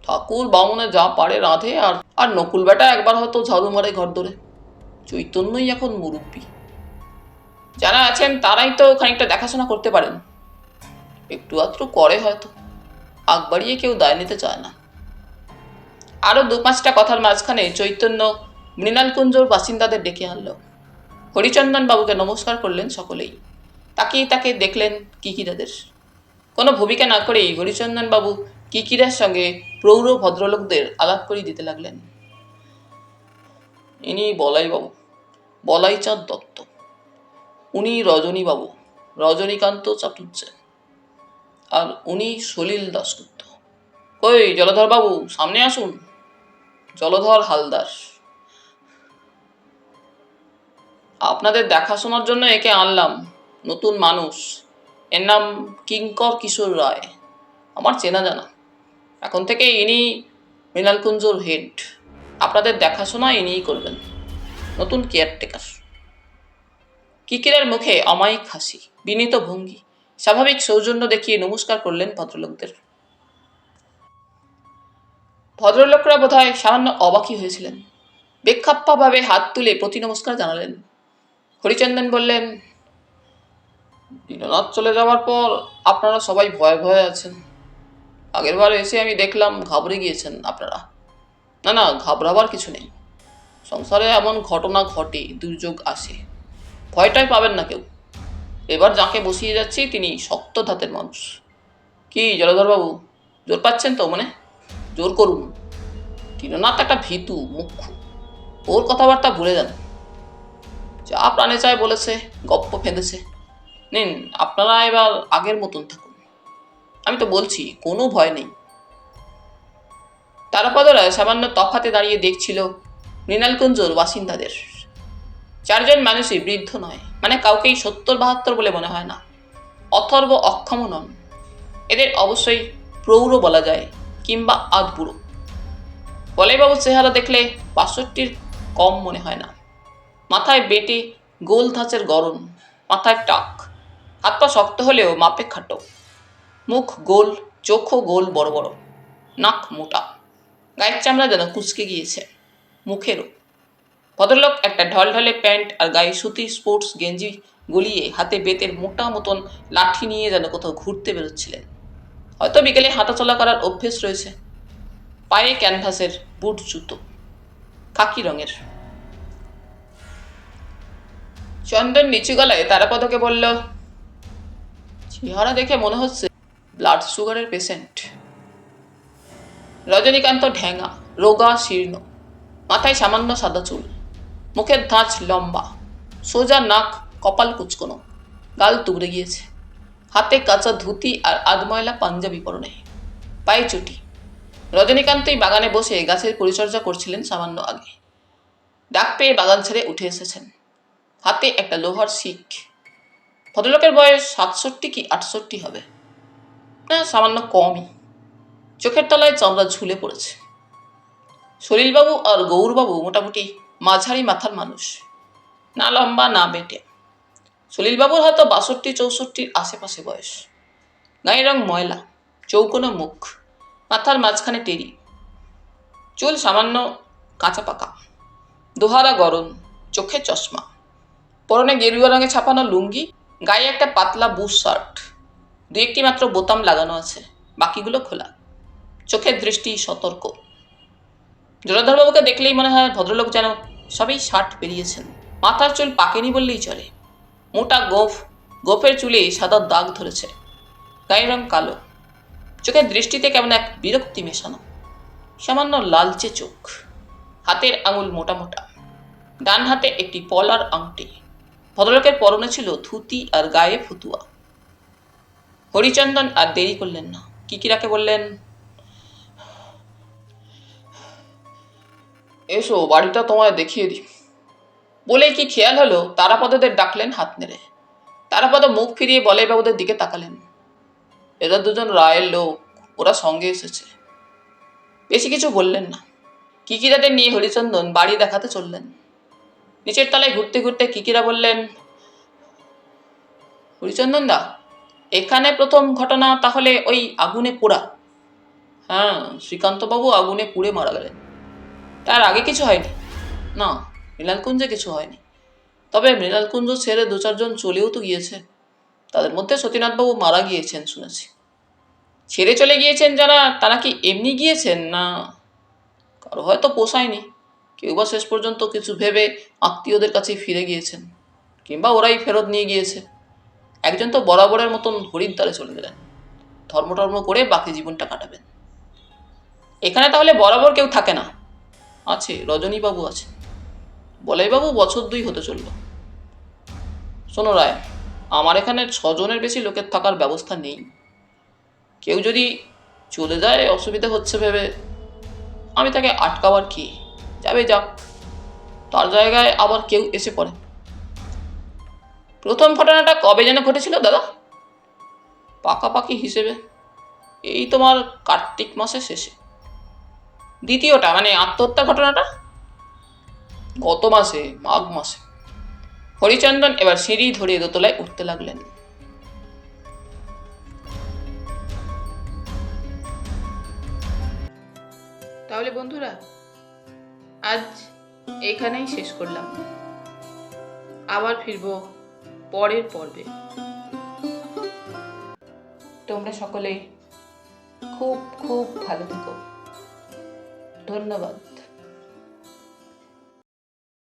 A: ঠাকুর বামুনে যা পারে রাঁধে, আর আর নকুল বেটা একবার হয়তো ঝাড়ু মারে ঘর ধরে। চৈতন্যই এখন মুরব্বী। যারা আছেন তারাই তো খানিকটা দেখাশোনা করতে পারেন। একটু আধটু করে হয়তো, আগ বাড়িয়ে কেউ দায় নিতে চায় না। আরো দু পাঁচটা কথার মাঝখানে চৈতন্য মৃণালকুঞ্জর বাসিন্দাদের ডেকে আনল। হরিচন্দন বাবুকে নমস্কার করলেন সকলেই। তাকিয়ে তাকে দেখলেন কিকিরাদের। কোনো ভূমিকা না করেই হরিচন্দন বাবু কিকিরার সঙ্গে প্রৌঢ় ভদ্রলোকদের আলাপ করিয়ে দিতে লাগলেন। ইনি বলাই বাবু, বলাইচাঁদ দত্ত। উনি রজনী বাবু, রজনীকান্ত চাটুর্যে। আর উনি সলিল দাশগুপ্ত। কই জলধর বাবু, সামনে আসুন। জলধর হালদার। আপনাদের দেখাশোনার জন্য একে আনলাম, নতুন মানুষ। এর নাম কিঙ্কর কিশোর রায়, আমার চেনা জানা। এখন থেকে ইনি মৃণালকুঞ্জর হেড। আপনাদের দেখাশোনা ইনিই করবেন, নতুন কেয়ারটেকার। কিকিরার মুখে অমায়িক হাসি, বিনীত ভঙ্গি, স্বাভাবিক সৌজন্য দেখিয়ে নমস্কার করলেন ভদ্রলোকদের। ভদ্রলোকরা বোধহয় সামান্য অবাকই হয়েছিলেন। বেখাপ্পাভাবে হাত তুলে প্রতি নমস্কার জানালেন। হরিচন্দন বললেন, দীননাথ চলে যাওয়ার পর আপনারা সবাই ভয়ে ভয়ে আছেন। আগেরবার এসে আমি দেখলাম ঘাবড়ে গিয়েছেন আপনারা। না না, ঘাবড়াবার কিছু নেই। সংসারে এমন ঘটনা ঘটে, দুর্যোগ আসে, ভয়টাই পাবেন না কেউ। এবার যাকে বসিয়ে যাচ্ছি তিনি শক্ত ধাতের মানুষ। কি জলধরবাবু, জোর পাচ্ছেন তো মনে? জোর করুন। দীননাথ একটা ভীতু মুখ্য, ওর কথাবার্তা ভুলে যান। যা প্রাণে চায় বলেছে, গপ্প ফেঁদেছে। নিন, আপনারা এবার আগের মতন থাকুন। আমি তো বলছি, কোনো ভয় নেই। তারাপদরা সামান্য তফাতে দাঁড়িয়ে দেখছিল মৃণালকুঞ্জর বাসিন্দাদের। চারজন মানুষই বৃদ্ধ নয়, মানে কাউকেই ৭০-৭২ বলে মনে হয় না। অথর্ব অক্ষম নন, এদের অবশ্যই প্রৌঢ় বলা যায়, কিংবা আধবুড়ো। বলাইবাবুর চেহারা দেখলে ৬২-র কম মনে হয় না। মাথায় বেটে গোল ধাঁচের গড়ন, মাথায় টাক, হাত পা শক্ত হলেও মাপে খাটো, মুখ গোল, চোখও গোল বড় বড়, নাক মোটা, গায়ের চামড়া যেন কুঁচকে গিয়েছে, মুখেরও। ভদ্রলোক একটা ঢলঢলে প্যান্ট আর গায়ে সুতির স্পোর্টস গেঞ্জি গলিয়ে হাতে বেতের মোটা মতন লাঠি নিয়ে যেন কোথাও ঘুরতে বেরোচ্ছিলেন। হয়তো বিকেলে হাঁটাচলা করার অভ্যেস রয়েছে। পায়ে ক্যানভাসের বুট জুতো, খাকি রঙের। চন্দন নিচু গলায় তারাপদকে বলল, চেহারা দেখে মনে হচ্ছে ব্লাড সুগারের পেশেন্ট। রজনীকান্ত ঢ্যাঙা, রোগা শীর্ণ, মাথায় সামান্য সাদা চুল, মুখের ধাঁচ লম্বা, সোজা নাক, কপাল কুচকোনো, গাল তুবড়ে গিয়েছে, হাতে কাঁচা ধুতি আর আধময়লা পাঞ্জাবি পরনে, পায়ে চুটি। রজনীকান্তই বাগানে বসে গাছের পরিচর্যা করছিলেন সামান্য আগে। ডাক পেয়ে বাগান ছেড়ে উঠে এসেছেন, হাতে একটা লোহার শিক। ভদ্রলোকের বয়স ৬৭ কি ৬৮ হবে, না সামান্য কমই। চোখের তলায় চামড়া ঝুলে পড়েছে। সলিলবাবু আর গৌরবাবু মোটামুটি মাঝারি মাথার মানুষ, না লম্বা না বেটে। সলিলবাবুর হয়তো ৬২-৬৪-র আশেপাশে বয়স। গায়ের রং ময়লা, চৌকোনো মুখ, মাথার মাঝখানে টেরি, চুল সামান্য কাঁচা পাকা, দোহারা গরম, চোখে চশমা, পরনে গেরুয়া রঙে ছাপানো লুঙ্গি, গায়ে একটা পাতলা বুশ শার্ট, দু একটি মাত্র বোতাম লাগানো আছে, বাকিগুলো খোলা। চোখের দৃষ্টি সতর্ক। জলধরবাবুকে দেখলেই মনে হয় ভদ্রলোক যেন সবেই ৬০ পেরিয়েছেন। মাথার চুল পাকেনি বললেই চলে। মোটা গোফের চুলে সাদা দাগ ধরেছে, গায়ের রং কালো, চোখের দৃষ্টিতে কেমন এক বিরক্তি মেশানো, সামান্য লালচে চোখ, হাতের আঙুল মোটা মোটা, ডান হাতে একটি পলার আংটি। ভদ্রলোকের পরনে ছিল ধুতি আর গায়ে ফতুয়া। হরিচন্দন আর দেরি করলেন না, কিকিরাকে বললেন, এসো বাড়িটা তোমায় দেখিয়ে দিই। বলে কি খেয়াল হলো তারাপদদের ডাকলেন হাত নেড়ে। তারাপদ মুখ ফিরিয়ে বলাইবাবুদের দিকে তাকালেন। এরা দুজন রায়ের লোক, ওরা সঙ্গে এসেছে। বেশি কিছু বললেন না। কিকিরাদের নিয়ে হরিচন্দন বাড়ি দেখাতে চললেন। নিচের তলায় ঘুরতে ঘুরতে কিকিরা বললেন, হরিচন্দন দা, এখানে প্রথম ঘটনা তাহলে ওই আগুনে পোড়া? হ্যাঁ, শ্রীকান্তবাবু আগুনে পুড়ে মারা গেলেন। তার আগে কিছু হয়নি? না, মৃণালকুঞ্জে কিছু হয়নি। তবে মৃণালকুঞ্জ ছেড়ে ২-৪ জন চলেও তো গিয়েছে। তাদের মধ্যে সতীনাথবাবু মারা গিয়েছেন শুনেছি। ছেড়ে চলে গিয়েছেন যারা, তারা কি এমনি গিয়েছেন, না কারো হয়তো পোষায়নি, কেউ বা শেষ পর্যন্ত কিছু ভেবে আত্মীয়দের কাছে ফিরে গিয়েছেন, কিংবা ওরাই ফেরত নিয়ে গিয়েছে। একজন তো বরাবরের মতন হরিদ্বারে চলে গেলেন, ধর্মটর্ম করে বাকি জীবনটা কাটাবেন। এখানে তাহলে বরাবর কেউ থাকে না? আছে, রজনীবাবু আছে। বলাইবাবু বছর ২ হতে চলল। শোনো রায়, আমার এখানে ৬ জনের বেশি লোকের থাকার ব্যবস্থা নেই। কেউ যদি চলে যায় অসুবিধা হচ্ছে ভেবে আমি তাকে আটকাবার কি, যাবে যাক, তার জায়গায় আবার কেউ এসে পড়ে। প্রথম ঘটনাটা কবে যেন ঘটেছিল দাদা? পাকাপাকি হিসেবে এই তোমার কার্তিক মাসের শেষে। দ্বিতীয়টা মানে আত্মহত্যা ঘটনাটা? গত মাসে, মাঘ মাসে। হরিচন্দন এবার সিঁড়ি ধরে দোতলায় উঠতে লাগলেন। তাহলে বন্ধুরা, আজ এখানেই শেষ করলাম। আবার ফিরব পরের পর্বে। তোমরা সকলে খুব খুব ভালো থেকো। ধন্যবাদ।